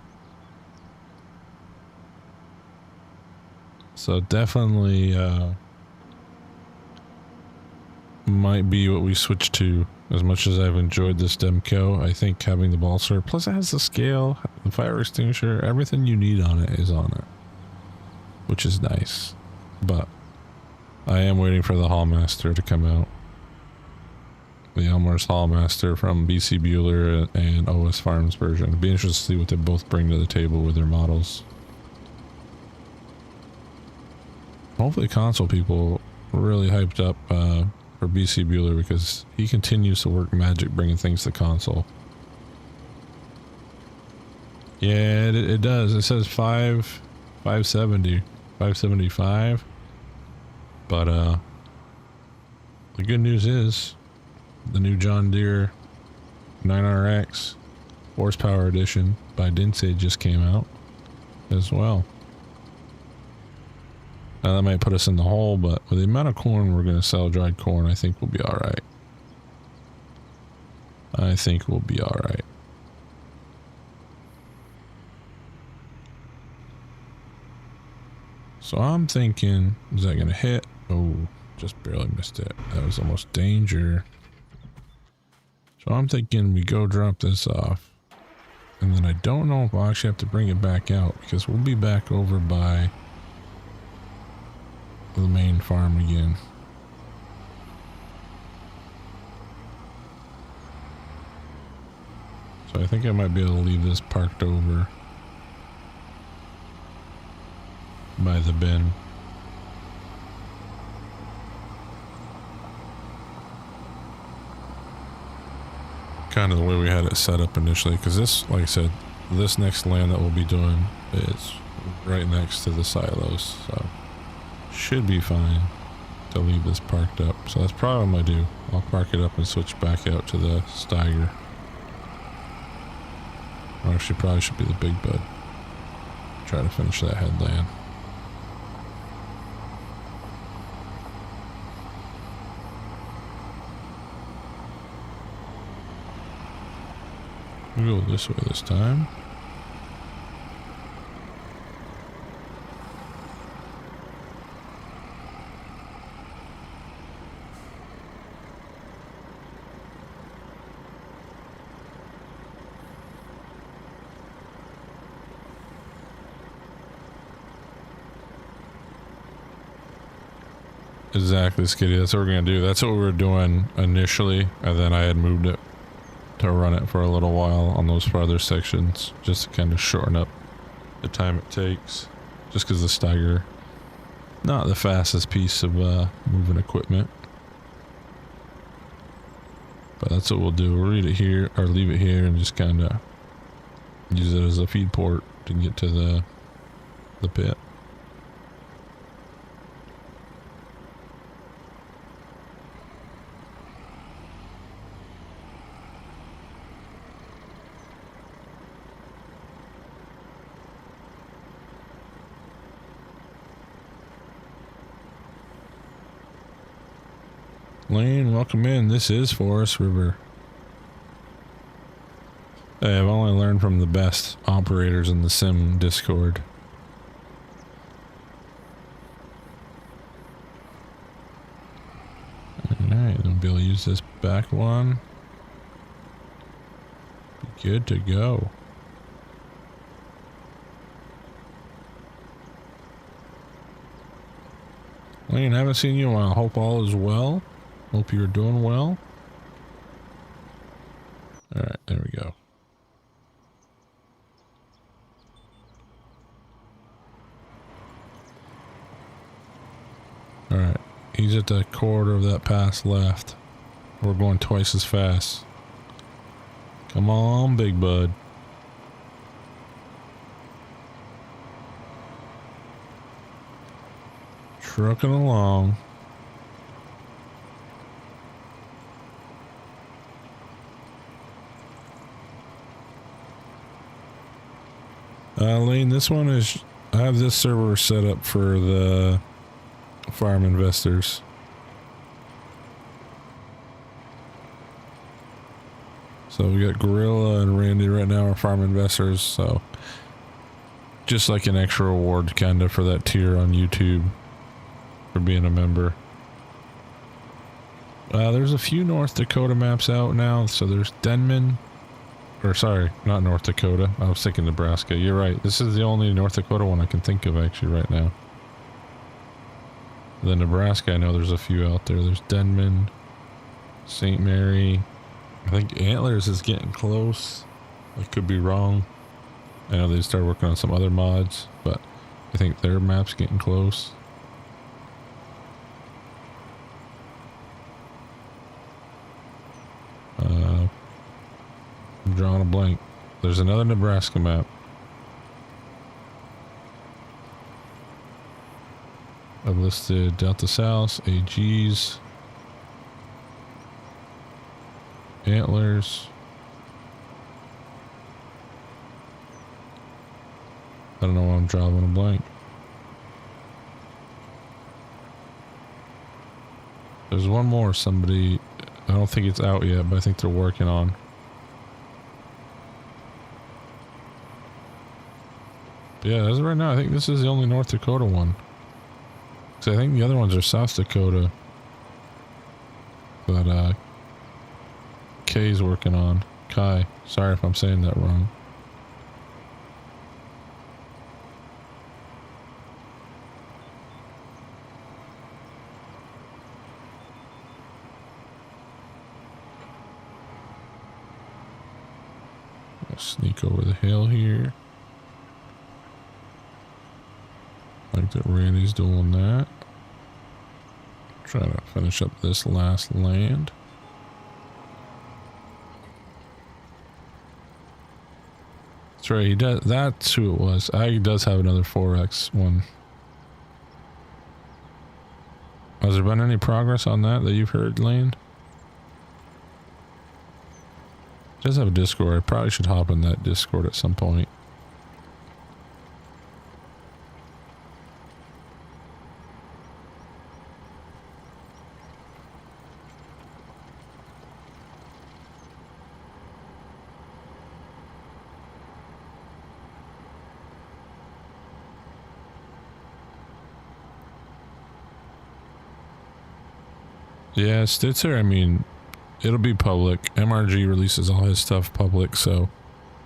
So definitely might be what we switch to. As much as I've enjoyed this Demco, I think having the ball sorter, plus it has the scale, the fire extinguisher, everything you need on it is on it, which is nice. But I am waiting for the Hallmaster to come out. The Elmer's Hallmaster from BC Bueller and OS Farms version. It'd be interesting to see what they both bring to the table with their models. Hopefully console people really hyped up for BC Bueller, because he continues to work magic bringing things to console. Yeah, it does. It says 570, 575. But the good news is the new John Deere 9RX horsepower edition by Dinsey just came out as well. Now that might put us in the hole, but with the amount of corn we're going to sell, dried corn, I think we'll be alright. I think we'll be alright. So I'm thinking, is that going to hit? Oh, just barely missed it. That was almost danger. So I'm thinking we go drop this off. And then I don't know if I'll actually have to bring it back out, because we'll be back over by the main farm again. So I think I might be able to leave this parked over by the bin. Kind of the way we had it set up initially, because this, like I said, this next land that we'll be doing is right next to the silos, so should be fine to leave this parked up. So that's probably what I'm gonna do. I'll park it up and switch back out to the Steiger. Or actually probably should be the Big Bud. Try to finish that headland. We'll go this way this time. Exactly, Skitty. That's what we're gonna do. That's what we were doing initially, and then I had moved it to run it for a little while on those farther sections, just to kind of shorten up the time it takes. Just because the Steiger, not the fastest piece of moving equipment. But that's what we'll do. We'll read it here, or leave it here, and just kind of use it as a feed port to get to the pit. Lane, welcome in. This is Forest River. Hey, I've only learned from the best operators in the Sim Discord. Alright, then we'll be able to use this back one. Be good to go. Lane, haven't seen you in a while. Hope all is well. Hope you're doing well. Alright, there we go. Alright, he's at the quarter of that pass left. We're going twice as fast. Come on, Big Bud. Trucking along. Lane, this one is, I have this server set up for the farm investors. So we got Gorilla and Randy right now are farm investors, so just like an extra reward kind of for that tier on YouTube for being a member. There's a few North Dakota maps out now. So there's Denman, or sorry, not North Dakota. I was thinking Nebraska. You're right. This is the only North Dakota one I can think of actually right now. The Nebraska, I know there's a few out there. There's Denman, St. Mary. I think Antlers is getting close. I could be wrong. I know they started working on some other mods, but I think their map's getting close. I'm drawing a blank. There's another Nebraska map. I've listed Delta South, AGs, Antlers. I don't know why I'm drawing a blank. There's one more somebody, I don't think it's out yet, but I think they're working on. But yeah, as of right now, I think this is the only North Dakota one. Because I think the other ones are South Dakota. But, Kay's working on. Kai. Sorry if I'm saying that wrong. I'll sneak over the hill here. Like that Randy's doing that. Trying to finish up this last land. That's right, he does. That's who it was. He does have another 4X one. Has there been any progress on that you've heard, Lane? He does have a Discord. I probably should hop in that Discord at some point. Yeah, Stitzer, I mean, it'll be public. MRG releases all his stuff public, so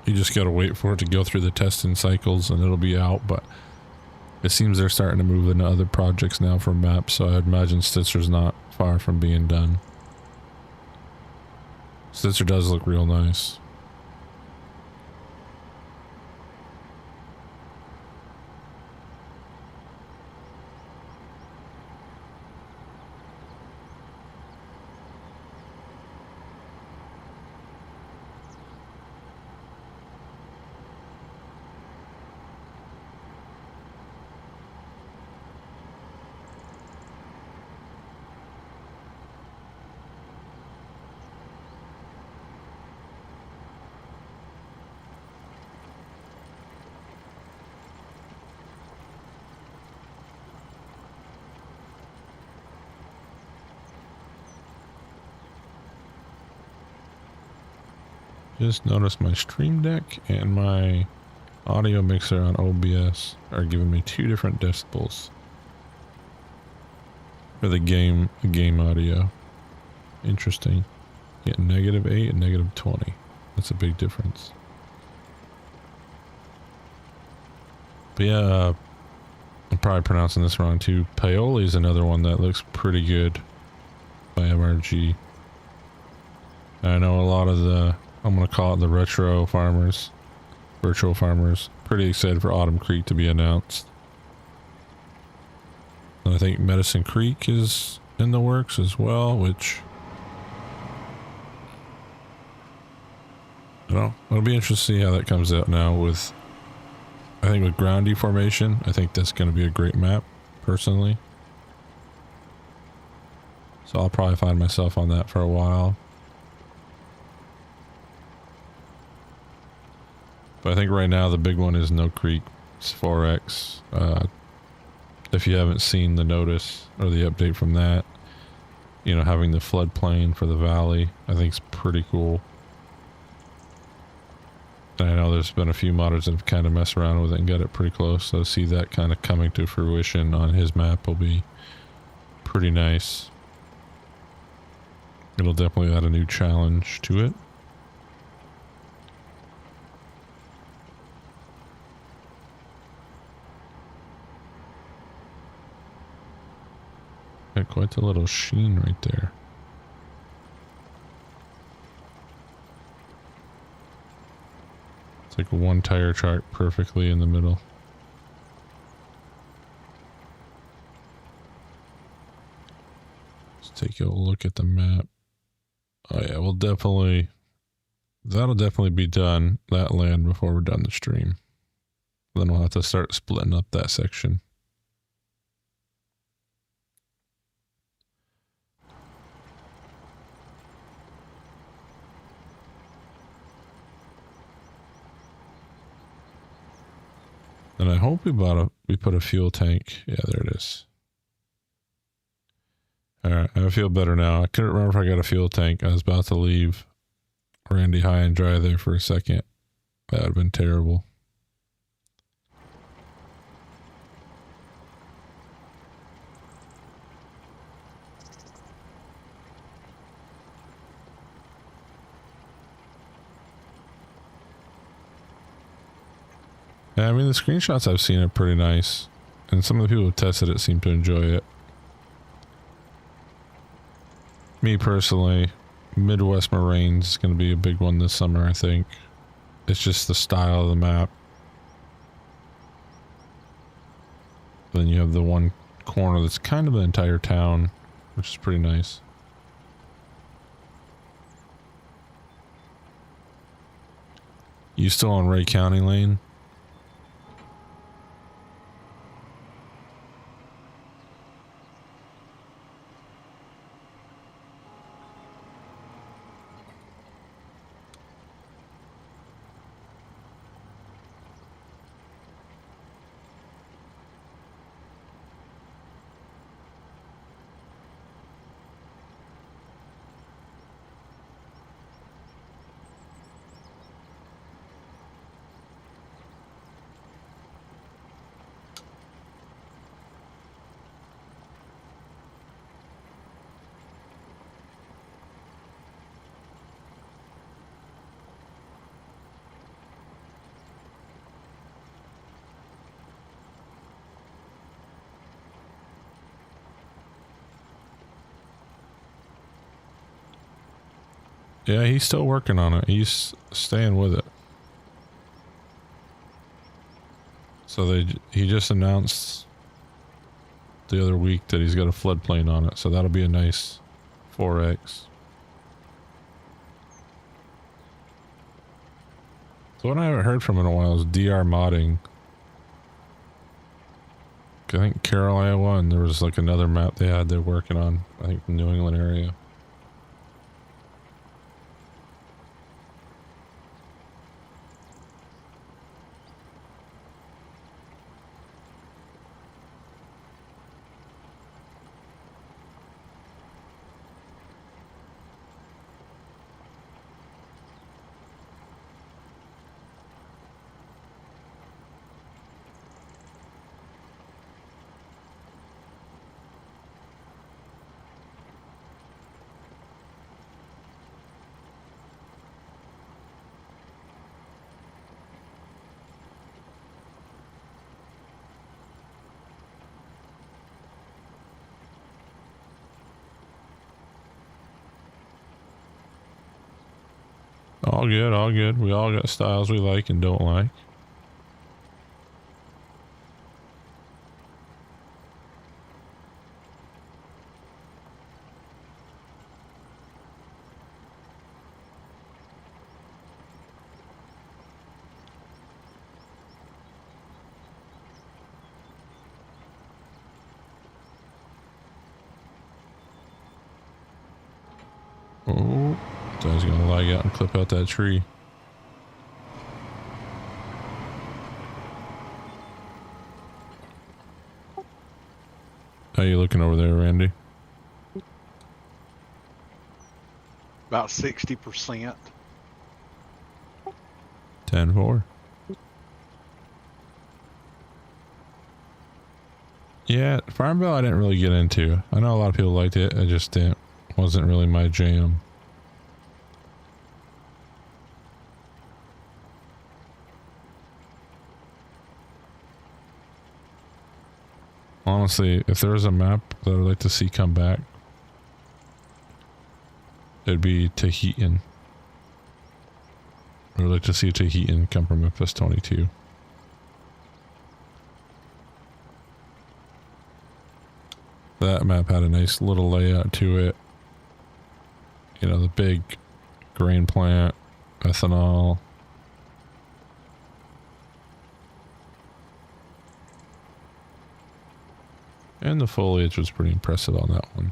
you just gotta wait for it to go through the testing cycles and it'll be out, but it seems they're starting to move into other projects now for maps, so I'd imagine Stitzer's not far from being done. Stitzer does look real nice. Just noticed my Stream Deck and my audio mixer on OBS are giving me 2 different decibels for the game audio. Interesting. Get -8 and -20. That's a big difference. But yeah, I'm probably pronouncing this wrong too. Paoli is another one that looks pretty good by MRG. I know a lot of the, I'm going to call it the retro farmers, virtual farmers, pretty excited for Autumn Creek to be announced. And I think Medicine Creek is in the works as well, which, I don't know, it'll be interesting to see how that comes out now with, I think with ground deformation. I think that's going to be a great map, personally. So I'll probably find myself on that for a while. But I think right now the big one is No Creek. It's 4X. If you haven't seen the notice or the update from that, you know, having the floodplain for the valley, I think is pretty cool. I know there's been a few modders that have kind of messed around with it and got it pretty close. So to see that kind of coming to fruition on his map will be pretty nice. It'll definitely add a new challenge to it. Got quite a little sheen right there. It's like one tire track perfectly in the middle. Let's take a look at the map. Oh yeah, we'll definitely, that'll definitely be done, that land, before we're done the stream. Then we'll have to start splitting up that section. And I hope we put a fuel tank. Yeah, there it is. Alright, I feel better now. I couldn't remember if I got a fuel tank. I was about to leave Randy high and dry there for a second. That would have been terrible. Yeah, I mean, the screenshots I've seen are pretty nice. And some of the people who tested it seem to enjoy it. Me personally, Midwest Moraines is going to be a big one this summer, I think. It's just the style of the map. Then you have the one corner that's kind of the entire town, which is pretty nice. You still on Ray County Lane? Yeah, he's still working on it. He's staying with it. So he just announced the other week that he's got a floodplain on it. So that'll be a nice 4X. So what I haven't heard from in a while is DR modding. I think Carroll, Iowa, and there was like another map they're working on. I think the New England area. All good, all good. We all got styles we like and don't like. Oh, so I was gonna lag out and clip out that tree. How you looking over there, Randy? About 60%. 10-4. Yeah, Farmville I didn't really get into. I know a lot of people liked it. I just didn't. Wasn't really my jam. Honestly, if there was a map that I'd like to see come back, it'd be Tahitian. I would like to see Tahitian come from FS22. That map had a nice little layout to it. You know, the big grain plant, ethanol. And the foliage was pretty impressive on that one.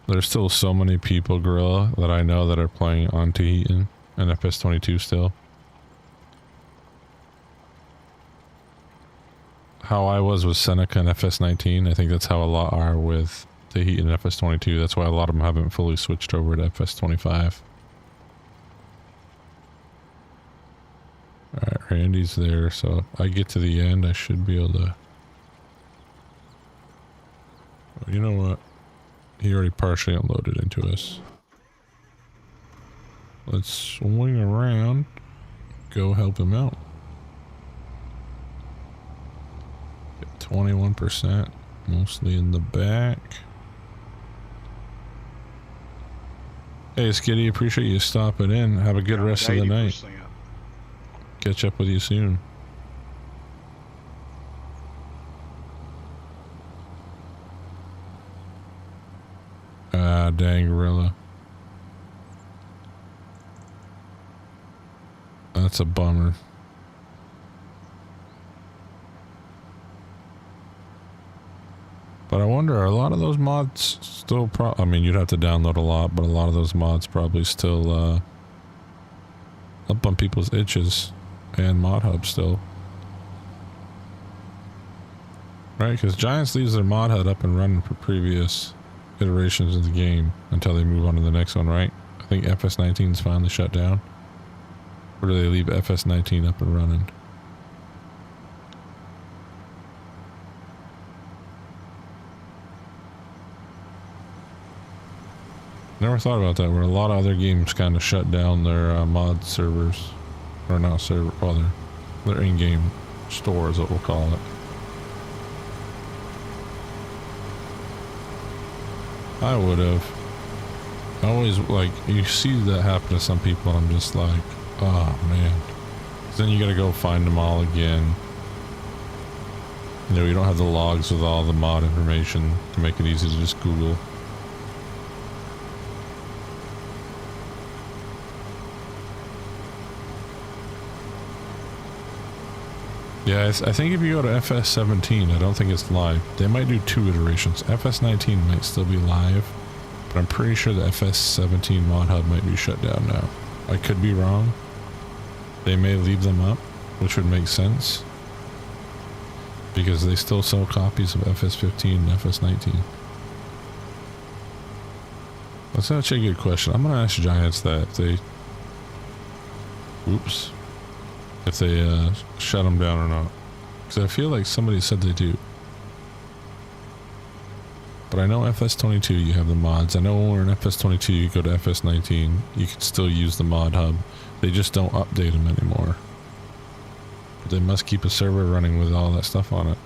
There's still so many people, Gorilla, that I know that are playing on Tahitian and FS22 still. How I was with Seneca and FS19, I think that's how a lot are with Tahitian and FS22. That's why a lot of them haven't fully switched over to FS25. Alright, Randy's there, so if I get to the end, I should be able to... Oh, you know what? He already partially unloaded into us. Let's swing around. Go help him out. Get 21%. Mostly in the back. Hey Skitty, appreciate you stopping in. Have a good rest of the night. Catch up with you soon. Ah, dang, Gorilla. That's a bummer. But I wonder, are a lot of those mods still I mean, you'd have to download a lot, but a lot of those mods probably still up on people's itches and Mod Hub still. Right, because Giants leaves their Mod Hub up and running for previous iterations of the game until they move on to the next one, right? I think FS19 is finally shut down. Or do they leave FS19 up and running? Never thought about that, where a lot of other games kind of shut down their mod servers. Or not server, well, their in-game store is what we'll call it. I would have. I always, like, you see that happen to some people and I'm just like, oh man. 'Cause then you gotta go find them all again. You know, you don't have the logs with all the mod information to make it easy to just Google. Yeah, I think if you go to FS17, I don't think it's live. They might do 2 iterations. FS19 might still be live, but I'm pretty sure the FS17 mod hub might be shut down now. I could be wrong. They may leave them up, which would make sense, because they still sell copies of FS15 and FS19. That's actually a good question. I'm going to ask Giants that if they... Oops. If they shut them down or not. Because I feel like somebody said they do. But I know FS22 you have the mods. I know when we're in FS22 you go to FS19. You can still use the mod hub. They just don't update them anymore. But they must keep a server running with all that stuff on it.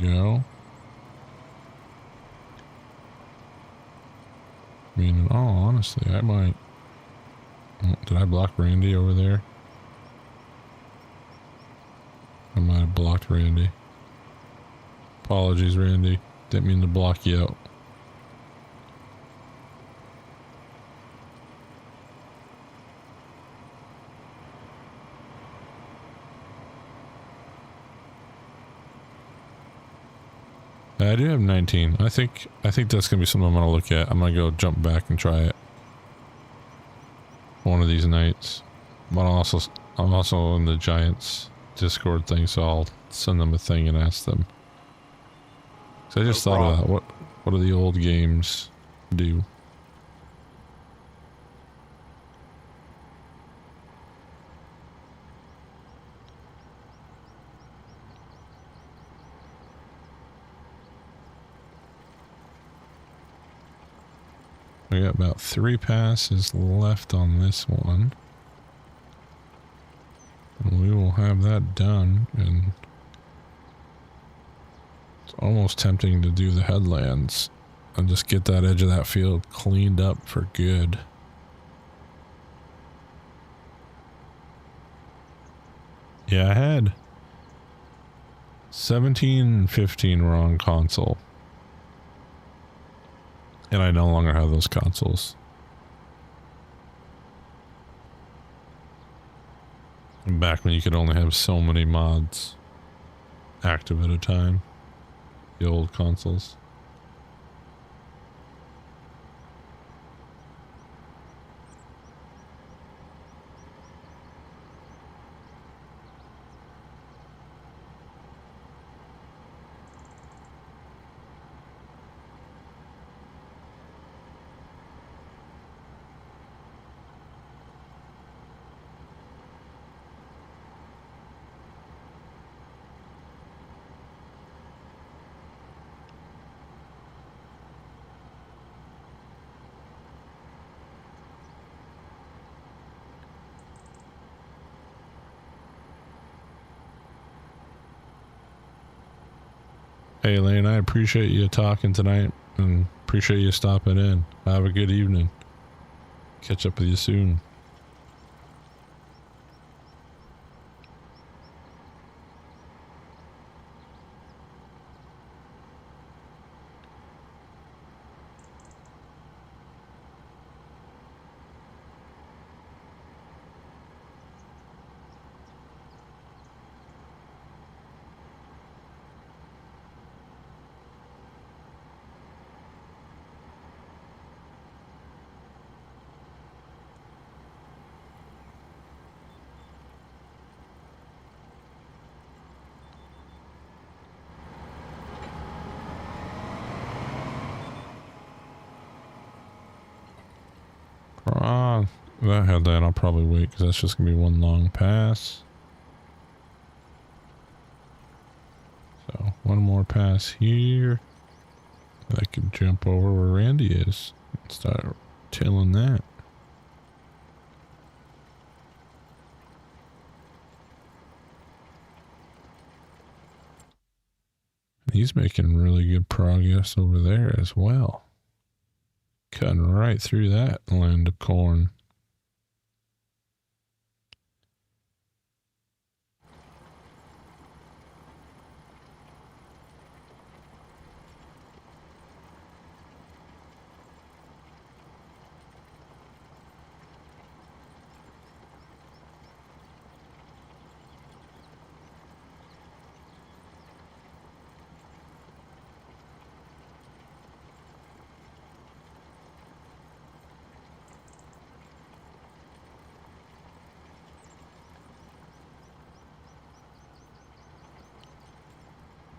Go. I mean, in all honesty, I might... Did I block Randy over there? I might have blocked Randy. Apologies, Randy. Didn't mean to block you out. I do have 19. I think that's gonna be something I'm gonna look at. I'm gonna go jump back and try it one of these nights. But I'm also in the Giants Discord thing, so I'll send them a thing and ask them. So I just thought of that. What do the old games do? We got about 3 passes left on this one. And we will have that done, and it's almost tempting to do the headlands and just get that edge of that field cleaned up for good. Yeah, I had 17 and 15 were on console. And I no longer have those consoles. Back when you could only have so many mods active at a time. The old consoles. Hey Lane, I appreciate you talking tonight and appreciate you stopping in. Have a good evening. Catch up with you soon. That headland I'll probably wait because that's just gonna be one long pass. So one more pass here. I can jump over where Randy is and start tailing that. He's making really good progress over there as well. Cutting right through that land of corn.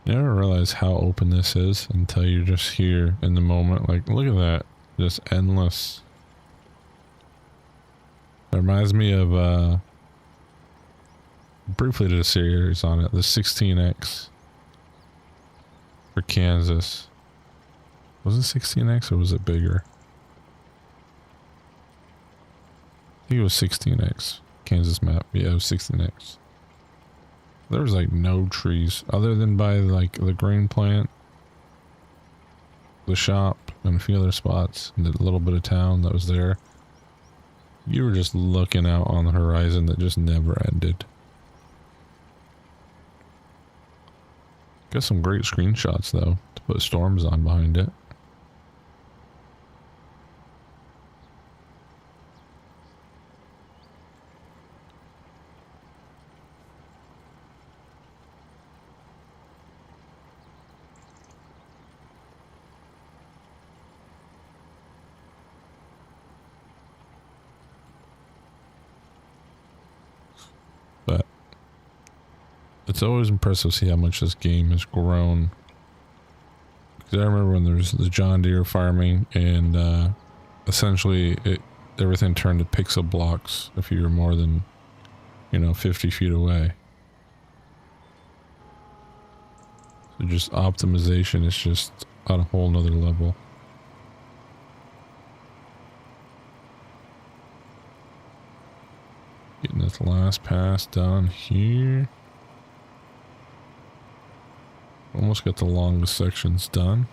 Never realize how open this is until you're just here in the moment. Like, look at that. Just endless. It reminds me of, briefly did a series on it, the 16X for Kansas. Was it 16X or was it bigger? I think it was 16X. Kansas map. Yeah, it was 16X. There was like no trees other than by like the grain plant, the shop, and a few other spots, and the little bit of town that was there. You were just looking out on the horizon that just never ended. Got some great screenshots though to put storms on behind it. It's always impressive to see how much this game has grown. Because I remember when there was the John Deere farming, and essentially everything turned to pixel blocks if you were more than, you know, 50 feet away. So just optimization is just on a whole nother level. Getting this last pass done here. Almost got the longest sections done.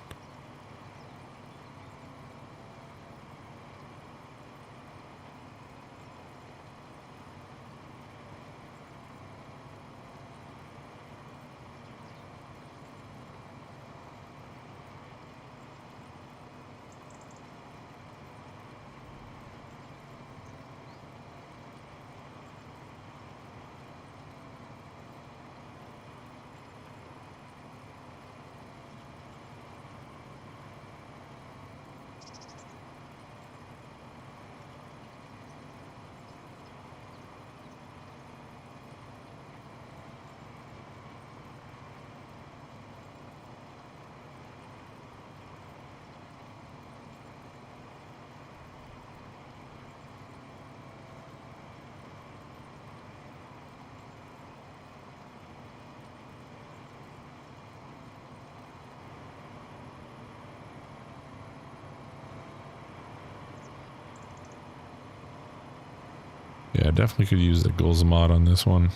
Yeah, I definitely could use the goals mod on this one.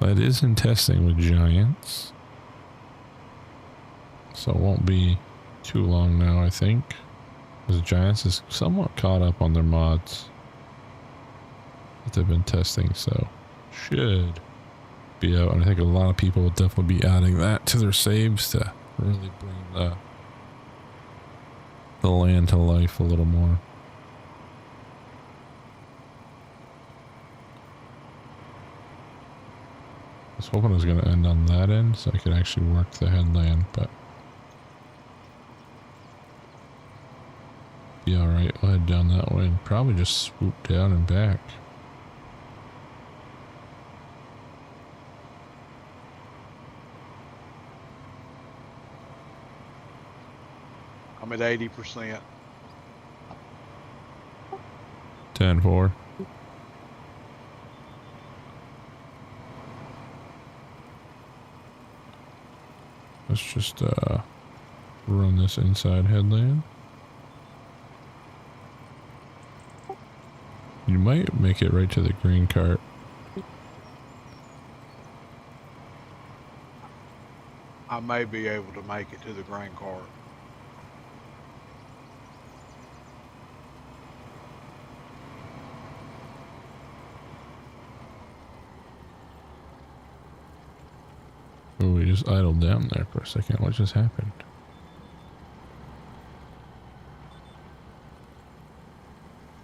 That is in testing with Giants. So it won't be too long now, I think. Because Giants is somewhat caught up on their mods that they've been testing, so should be out. And I think a lot of people will definitely be adding that to their saves to really bring the land to life a little more. I was hoping it was going to end on that end so I could actually work the headland, but be alright. I'll head down that way and probably just swoop down and back. I'm at 80%. 10-4. Let's just run this inside headland. You might make it right to the green cart. I may be able to make it to the grain cart. Oh, we just idled down there for a second. What just happened?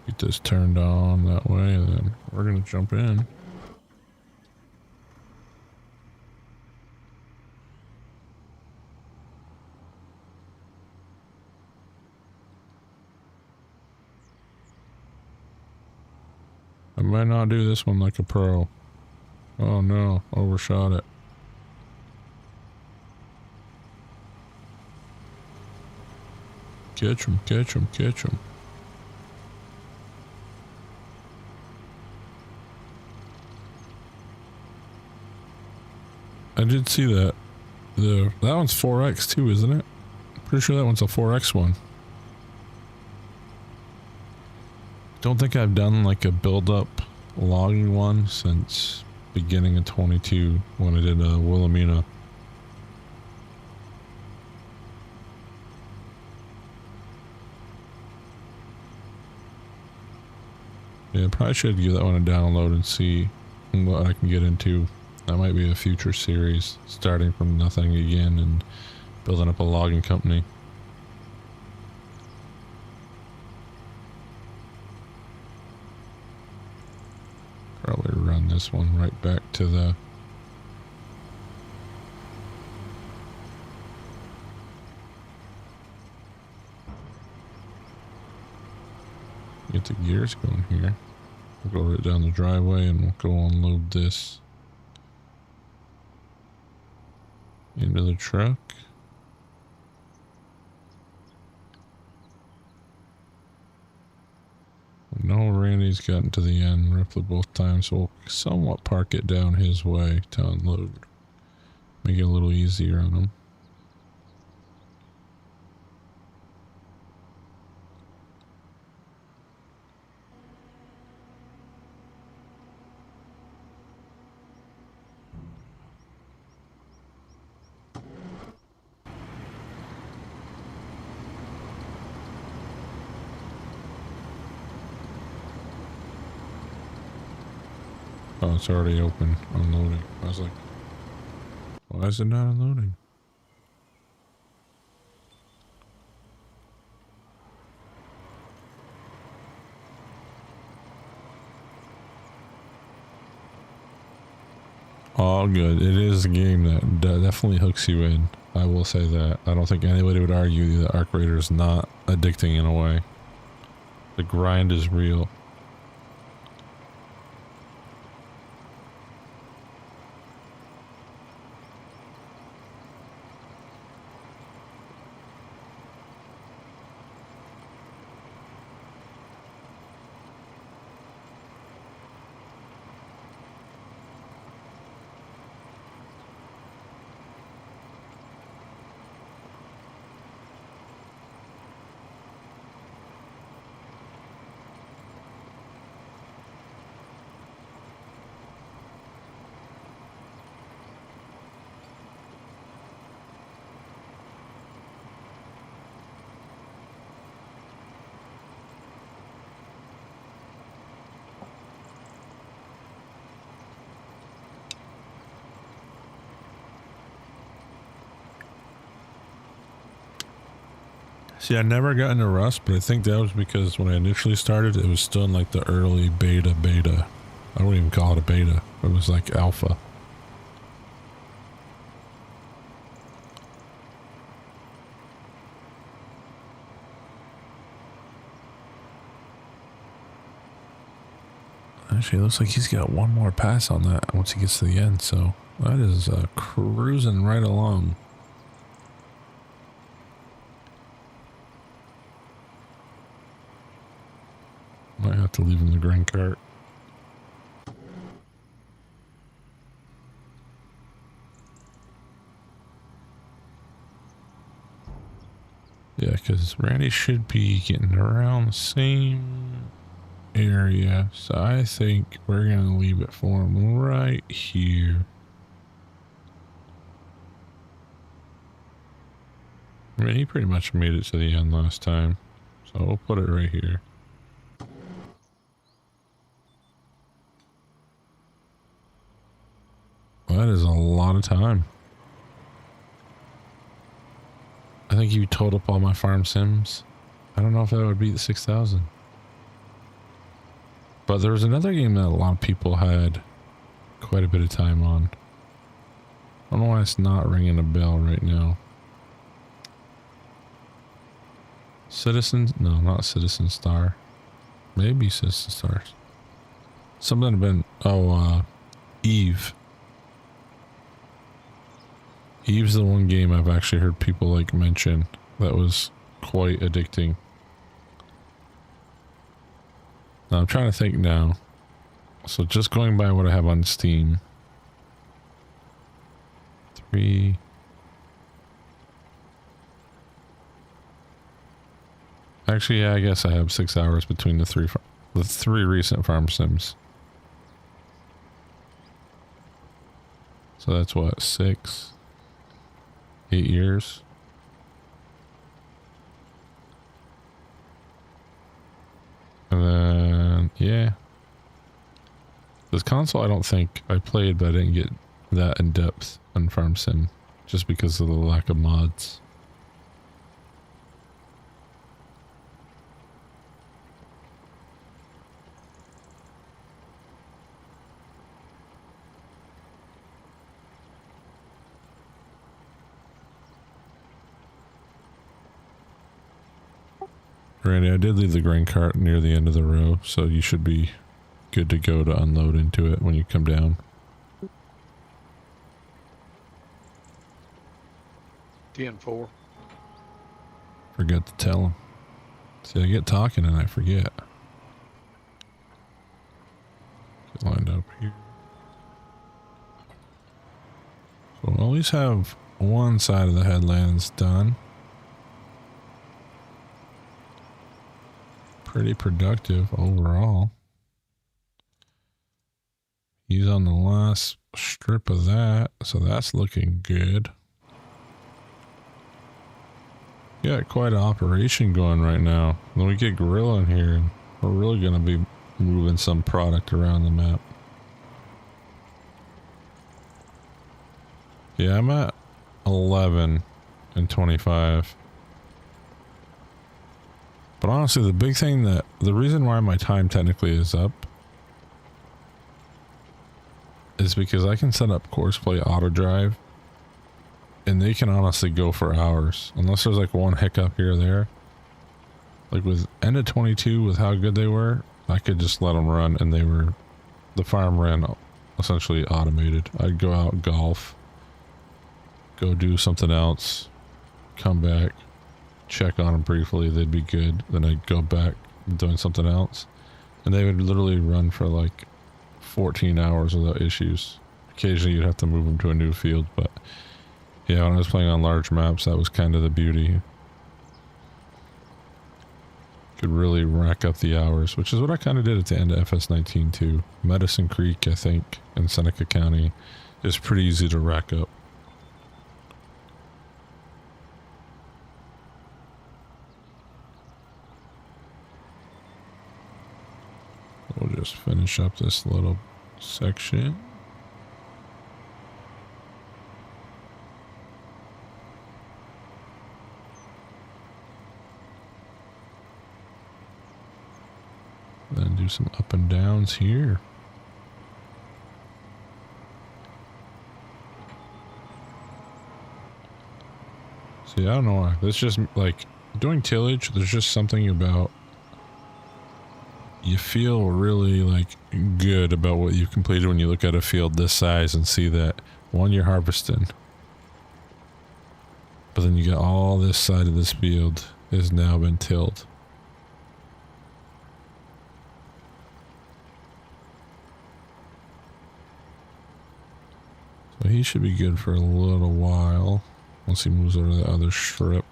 Get this turned on that way, and then we're gonna jump in. I might not do this one like a pro. Oh no, overshot it. Catch him, catch him, catch him. I did see that. That one's 4X too, isn't it? Pretty sure that one's a 4X one. Don't think I've done like a build-up logging one since beginning of 22 when I did Wilhelmina. Yeah, probably should give that one a download and see what I can get into. That might be a future series, starting from nothing again and building up a logging company. Probably run this one right back to the get the gears going here. We'll go right down the driveway and we'll go unload this into the truck. No, Randy's gotten to the end roughly both times, so we'll somewhat park it down his way to unload. Make it a little easier on him. Oh, it's already open, unloading. I was like, why is it not unloading? All good. It is a game that definitely hooks you in. I will say that. I don't think anybody would argue that Arc Raider is not addicting in a way. The grind is real. See, I never got into Rust, but I think that was because when I initially started, it was still in like the early beta. I don't even call it a beta. It was like alpha. Actually, it looks like he's got one more pass on that once he gets to the end, so that is cruising right along. Might have to leave him the grain cart. Yeah, because Randy should be getting around the same area, so I think we're gonna leave it for him right here. I mean, he pretty much made it to the end last time, so we'll put it right here. That is a lot of time. I think you totaled up all my farm sims. I don't know if that would beat the 6,000. But there was another game that a lot of people had quite a bit of time on. I don't know why it's not ringing a bell right now. Citizens? No, not Citizen Star. Maybe Citizen Stars. Something had been... Oh, Eve. Eve's the one game I've actually heard people like mention that was quite addicting. Now I'm trying to think now. So just going by what I have on Steam. 3. Actually, yeah, I guess I have 6 hours between the three recent farm sims. So that's what, 6, 8 years. And then, yeah. This console, I don't think I played, but I didn't get that in depth on Farm Sim, just because of the lack of mods. Randy, I did leave the grain cart near the end of the row, so you should be good to go to unload into it when you come down. 10-4. Forget to tell them. See, I get talking and I forget. Get lined up here. So we'll always have one side of the headlands done. Pretty productive overall. He's on the last strip of that, so that's looking good. Got quite an operation going right now. When we get Gorilla in here, we're really going to be moving some product around the map. Yeah, I'm at 11 and 25. But honestly, the big thing the reason why my time technically is up is because I can set up Courseplay auto drive and they can honestly go for hours. Unless there's like one hiccup here or there. Like with end of 22, with how good they were, I could just let them run and the farm ran essentially automated. I'd go out, golf, go do something else, come back, check on them briefly, they'd be good. Then I'd go back doing something else. And they would literally run for like 14 hours without issues. Occasionally you'd have to move them to a new field, but yeah, when I was playing on large maps, that was kind of the beauty. Could really rack up the hours, which is what I kind of did at the end of FS19 too. Medicine Creek, I think, in Seneca County is pretty easy to rack up. We'll just finish up this little section. Then do some up and downs here. See, I don't know why. That's just like doing tillage. There's just something about you feel really like good about what you've completed when you look at a field this size and see that one, you're harvesting, but then you got all this side of this field has now been tilled. So he should be good for a little while once he moves over to the other strip.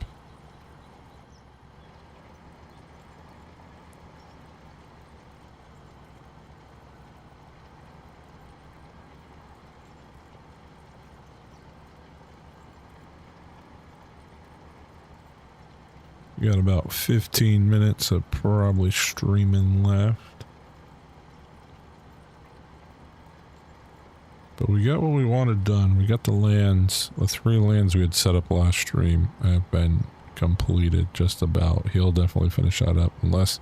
We got about 15 minutes of probably streaming left. But we got what we wanted done. We got the lands. The 3 lands we had set up last stream have been completed just about. He'll definitely finish that up unless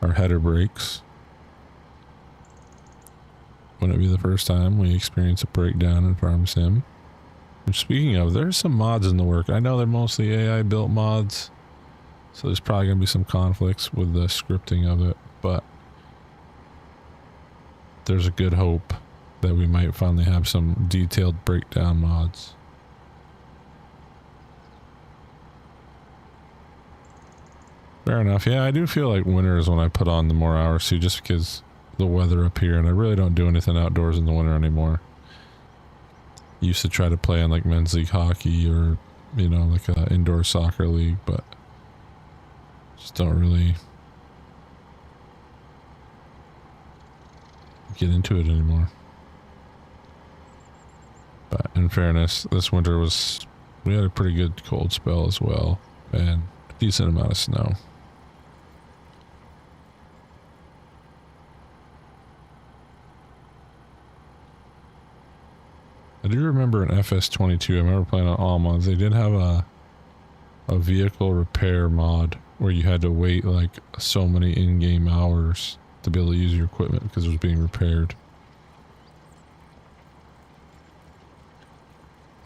our header breaks. Wouldn't it be the first time we experience a breakdown in Farm Sim? Which, speaking of, there's some mods in the work. I know they're mostly AI built mods, so there's probably going to be some conflicts with the scripting of it, but there's a good hope that we might finally have some detailed breakdown mods. Fair enough. Yeah, I do feel like winter is when I put on the more hours too, just because the weather up here, and I really don't do anything outdoors in the winter anymore. Used to try to play in like men's league hockey or, you know, like a indoor soccer league, but just don't really get into it anymore. But in fairness, this winter we had a pretty good cold spell as well, and a decent amount of snow. I do remember in FS25, I remember playing on all mods, they did have a vehicle repair mod where you had to wait like so many in-game hours to be able to use your equipment because it was being repaired.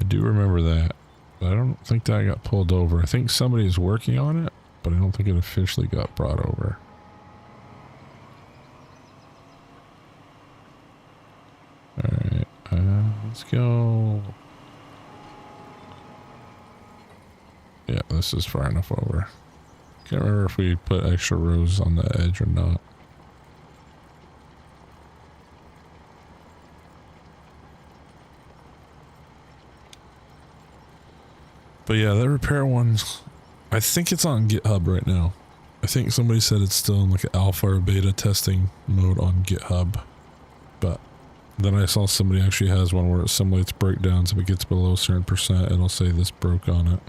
I do remember that, but I don't think that got pulled over. I think somebody is working on it, but I don't think it officially got brought over. Let's go. Yeah, this is far enough over. Can't remember if we put extra rows on the edge or not. But yeah, that repair one, I think it's on GitHub right now. I think somebody said it's still in like an alpha or beta testing mode on GitHub. But then I saw somebody actually has one where it simulates breakdowns. If it gets below a certain percent, it'll say this broke on it.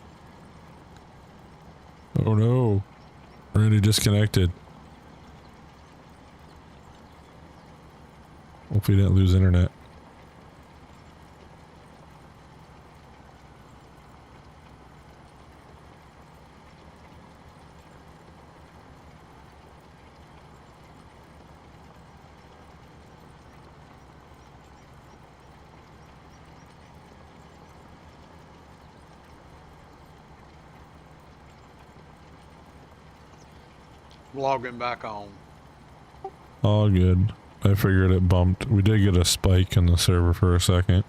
Oh no. Randy disconnected. Hope we didn't lose internet. Logging back on. All good. I figured it bumped. We did get a spike in the server for a second.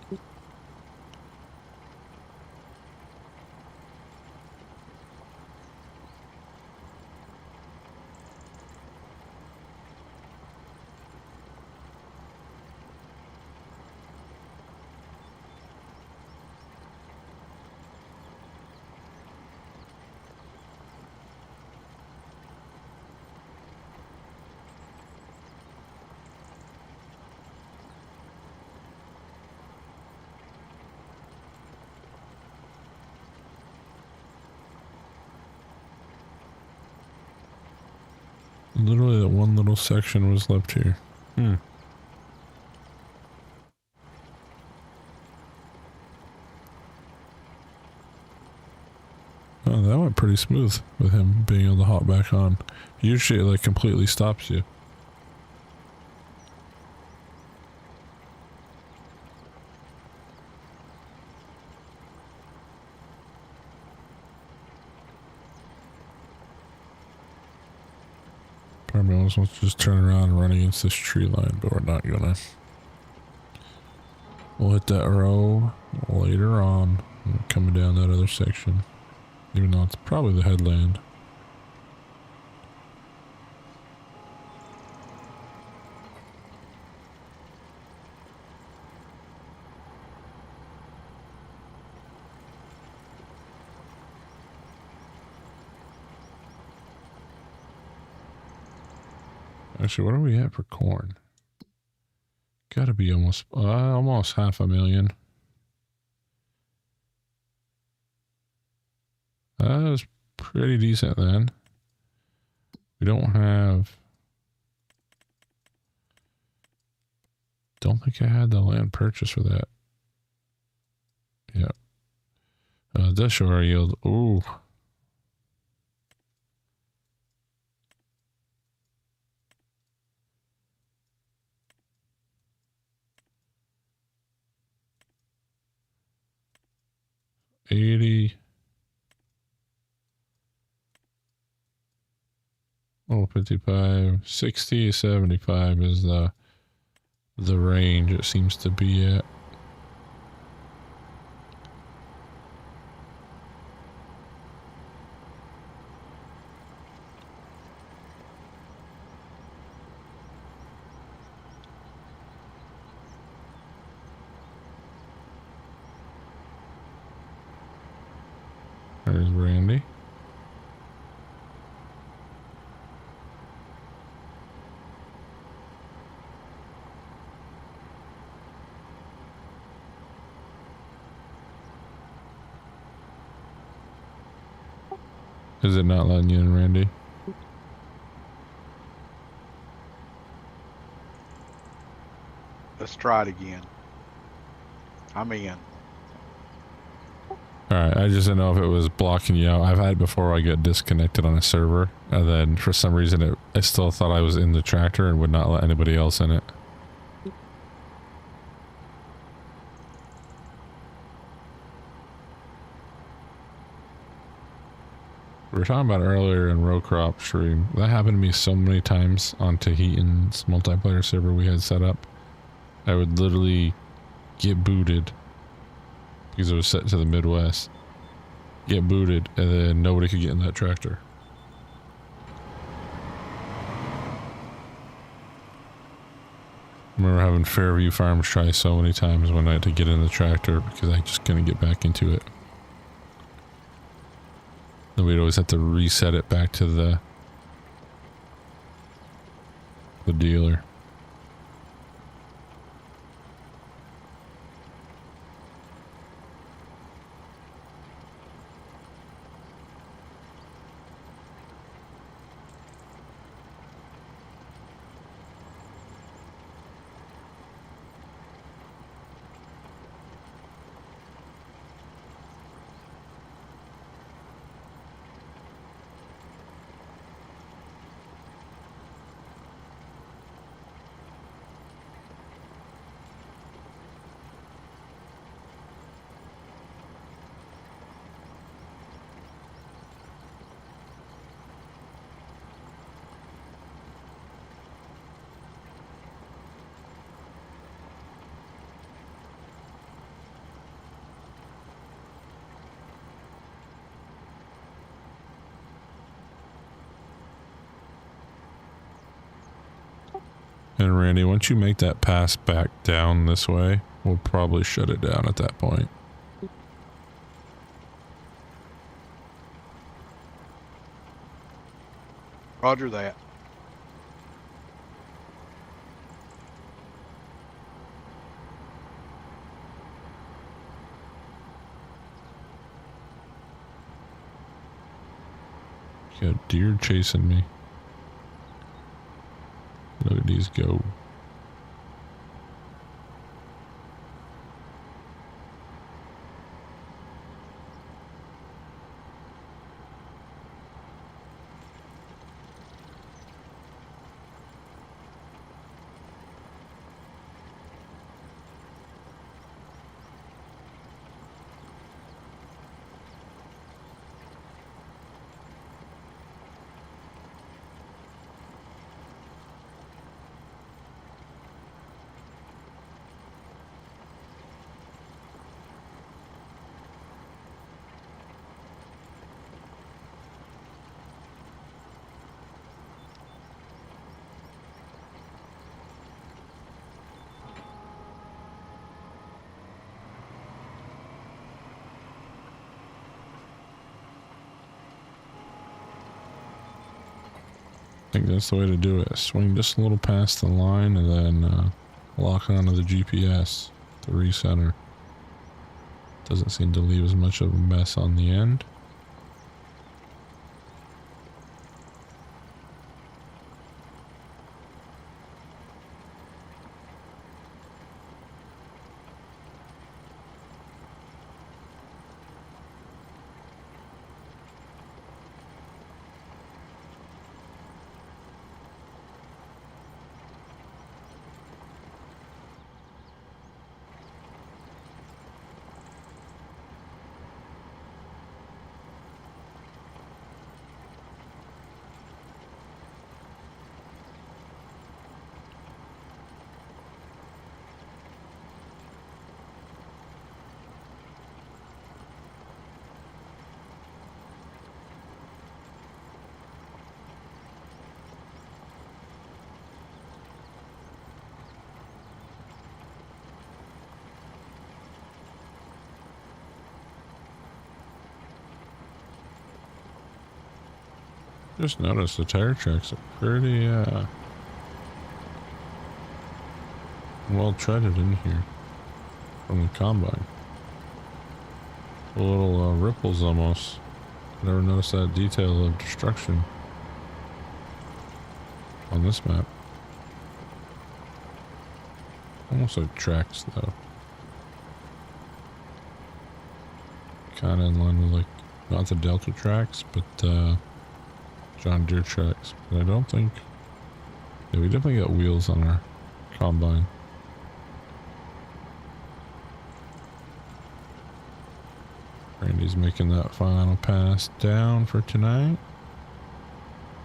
Literally that one little section was left here. Oh, that went pretty smooth with him being able to hop back on. Usually it like completely stops you. Probably almost wants to just turn around and run against this tree line, but we're not gonna. We'll hit that row later on, coming down that other section. Even though it's probably the headland. Actually, what are we at for corn? Gotta be almost 500,000. That was pretty decent then. We don't have... Don't think I had the land purchase for that. Yep. It does show our yield. Ooh. $80. Oh, 55, 60, 75 is the range it seems to be at. There's Randy. Is it not letting you in, Randy? Let's try it again. I'm in. Alright, I just didn't know if it was blocking you out. I've had it before I get disconnected on a server, and then for some reason I still thought I was in the tractor and would not let anybody else in it. We were talking about earlier in row crop stream. That happened to me so many times on Tahitian's multiplayer server we had set up. I would literally get booted because it was set to the Midwest. Get booted, and then nobody could get in that tractor. I remember having Fairview Farms try so many times one night to get in the tractor because I just couldn't get back into it. Then we'd always have to reset it back to the dealer. And Randy, once you make that pass back down this way, we'll probably shut it down at that point. Roger that. Got deer chasing me. Look at these go. I think that's the way to do it. Swing just a little past the line and then lock onto the GPS to recenter. Doesn't seem to leave as much of a mess on the end. Just noticed the tire tracks are pretty well treaded in here from the combine. The little ripples almost. Never noticed that detail of destruction on this map. Almost like tracks though. Kinda in line with like, not the Delta tracks, but John Deere tracks. But I don't think, yeah, we definitely got wheels on our combine. Randy's making that final pass down for tonight.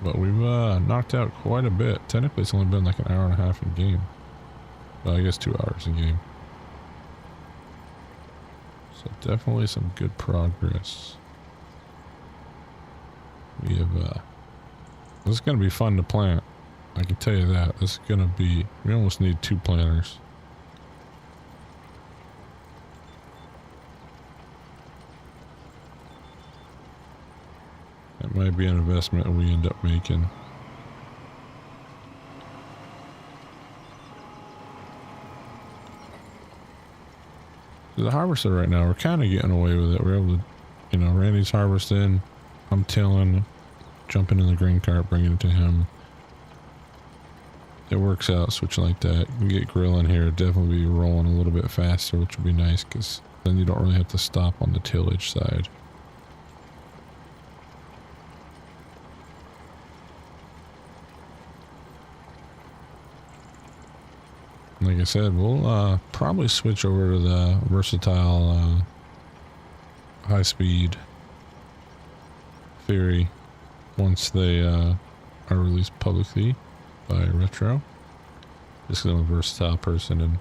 But we've knocked out quite a bit. Technically it's only been like an hour and a half in game. Well, I guess 2 hours in game. So definitely some good progress. We have, this is going to be fun to plant. I can tell you that. This is going to be, we almost need 2 planters. That might be an investment we end up making. The harvester right now, we're kind of getting away with it. We're able to, you know, Randy's harvesting, I'm tilling, jumping in the grain cart, bringing it to him. It works out, switching like that. We get grilling here, definitely be rolling a little bit faster, which would be nice because then you don't really have to stop on the tillage side. Like I said, we'll probably switch over to the versatile high-speed Fury once they are released publicly by Retro. Just because I'm a versatile person and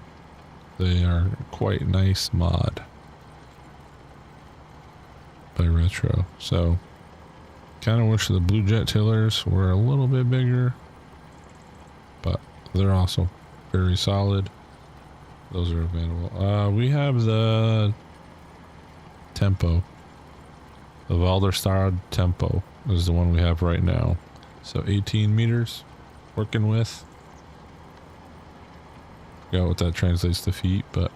they are quite nice mod by Retro. So, kind of wish the Blue Jet tillers were a little bit bigger, but they're also very solid. Those are available. We have the Tempo. The Valderstad Tempo is the one we have right now. So 18 meters working with. Forgot what that translates to feet, but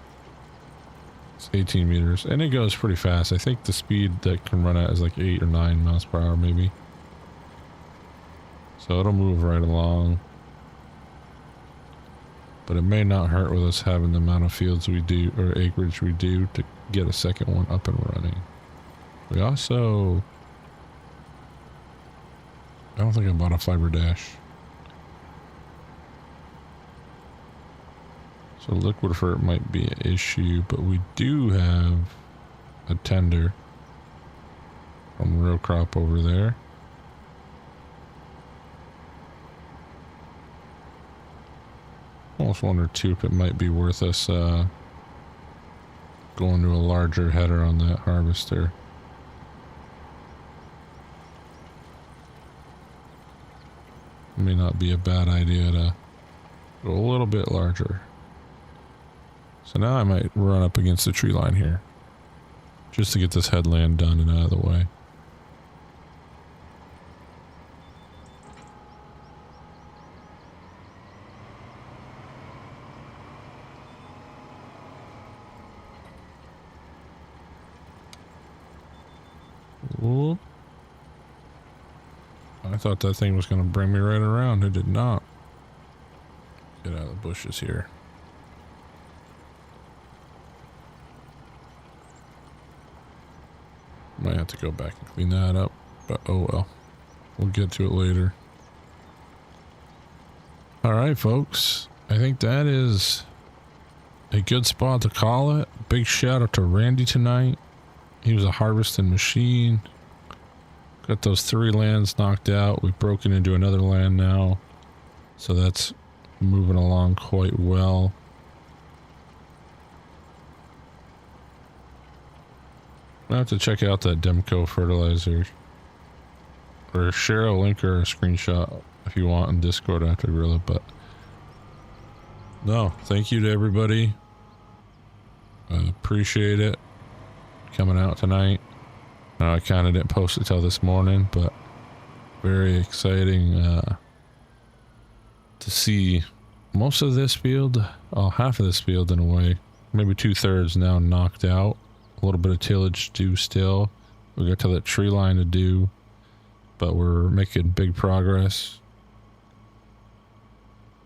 it's 18 meters. And it goes pretty fast. I think the speed that can run at is like 8 or 9 miles per hour maybe. So it'll move right along. But it may not hurt with us having the amount of fields we do, or acreage we do, to get a second one up and running. We also... I don't think I bought a fiber dash. So liquid fert might be an issue, but we do have a tender from row crop over there. Almost wonder too if it might be worth us going to a larger header on that harvester. May not be a bad idea to go a little bit larger. So now I might run up against the tree line here, just to get this headland done and out of the way. Whoop. I thought that thing was going to bring me right around. It did not. Get out of the bushes here. Might have to go back and clean that up, but oh well. We'll get to it later. Alright folks, I think that is a good spot to call it. Big shout out to Randy tonight. He was a harvesting machine. Got those 3 lands knocked out. We've broken into another land now, so that's moving along quite well. I have to check out that Demco fertilizer, or share a link or a screenshot if you want in Discord after Gorilla. But no, thank you to everybody. I appreciate it coming out tonight. I kind of didn't post it till this morning, but very exciting to see most of this field, half of this field in a way, maybe 2/3 now knocked out. A little bit of tillage to do still. We got to that tree line to do, but we're making big progress.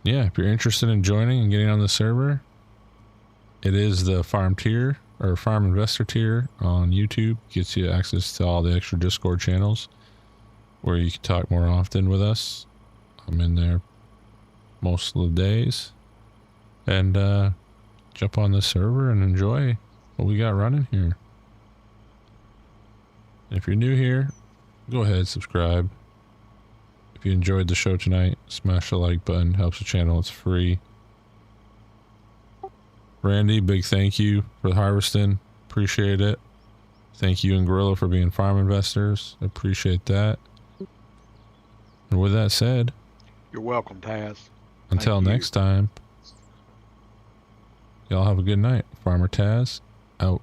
Yeah, if you're interested in joining and getting on the server, it is the farm tier or farm investor tier on YouTube. Gets you access to all the extra Discord channels where you can talk more often with us. I'm in there most of the days, and jump on the server and enjoy what we got running here. If you're new here, go ahead, subscribe. If you enjoyed the show tonight, smash the like button, helps the channel, it's free. Randy, big thank you for the harvesting. Appreciate it. Thank you and Gorilla for being farm investors. Appreciate that. And with that said, You're welcome, Taz. until Thank you. next time, y'all have a good night. Farmer Taz, out.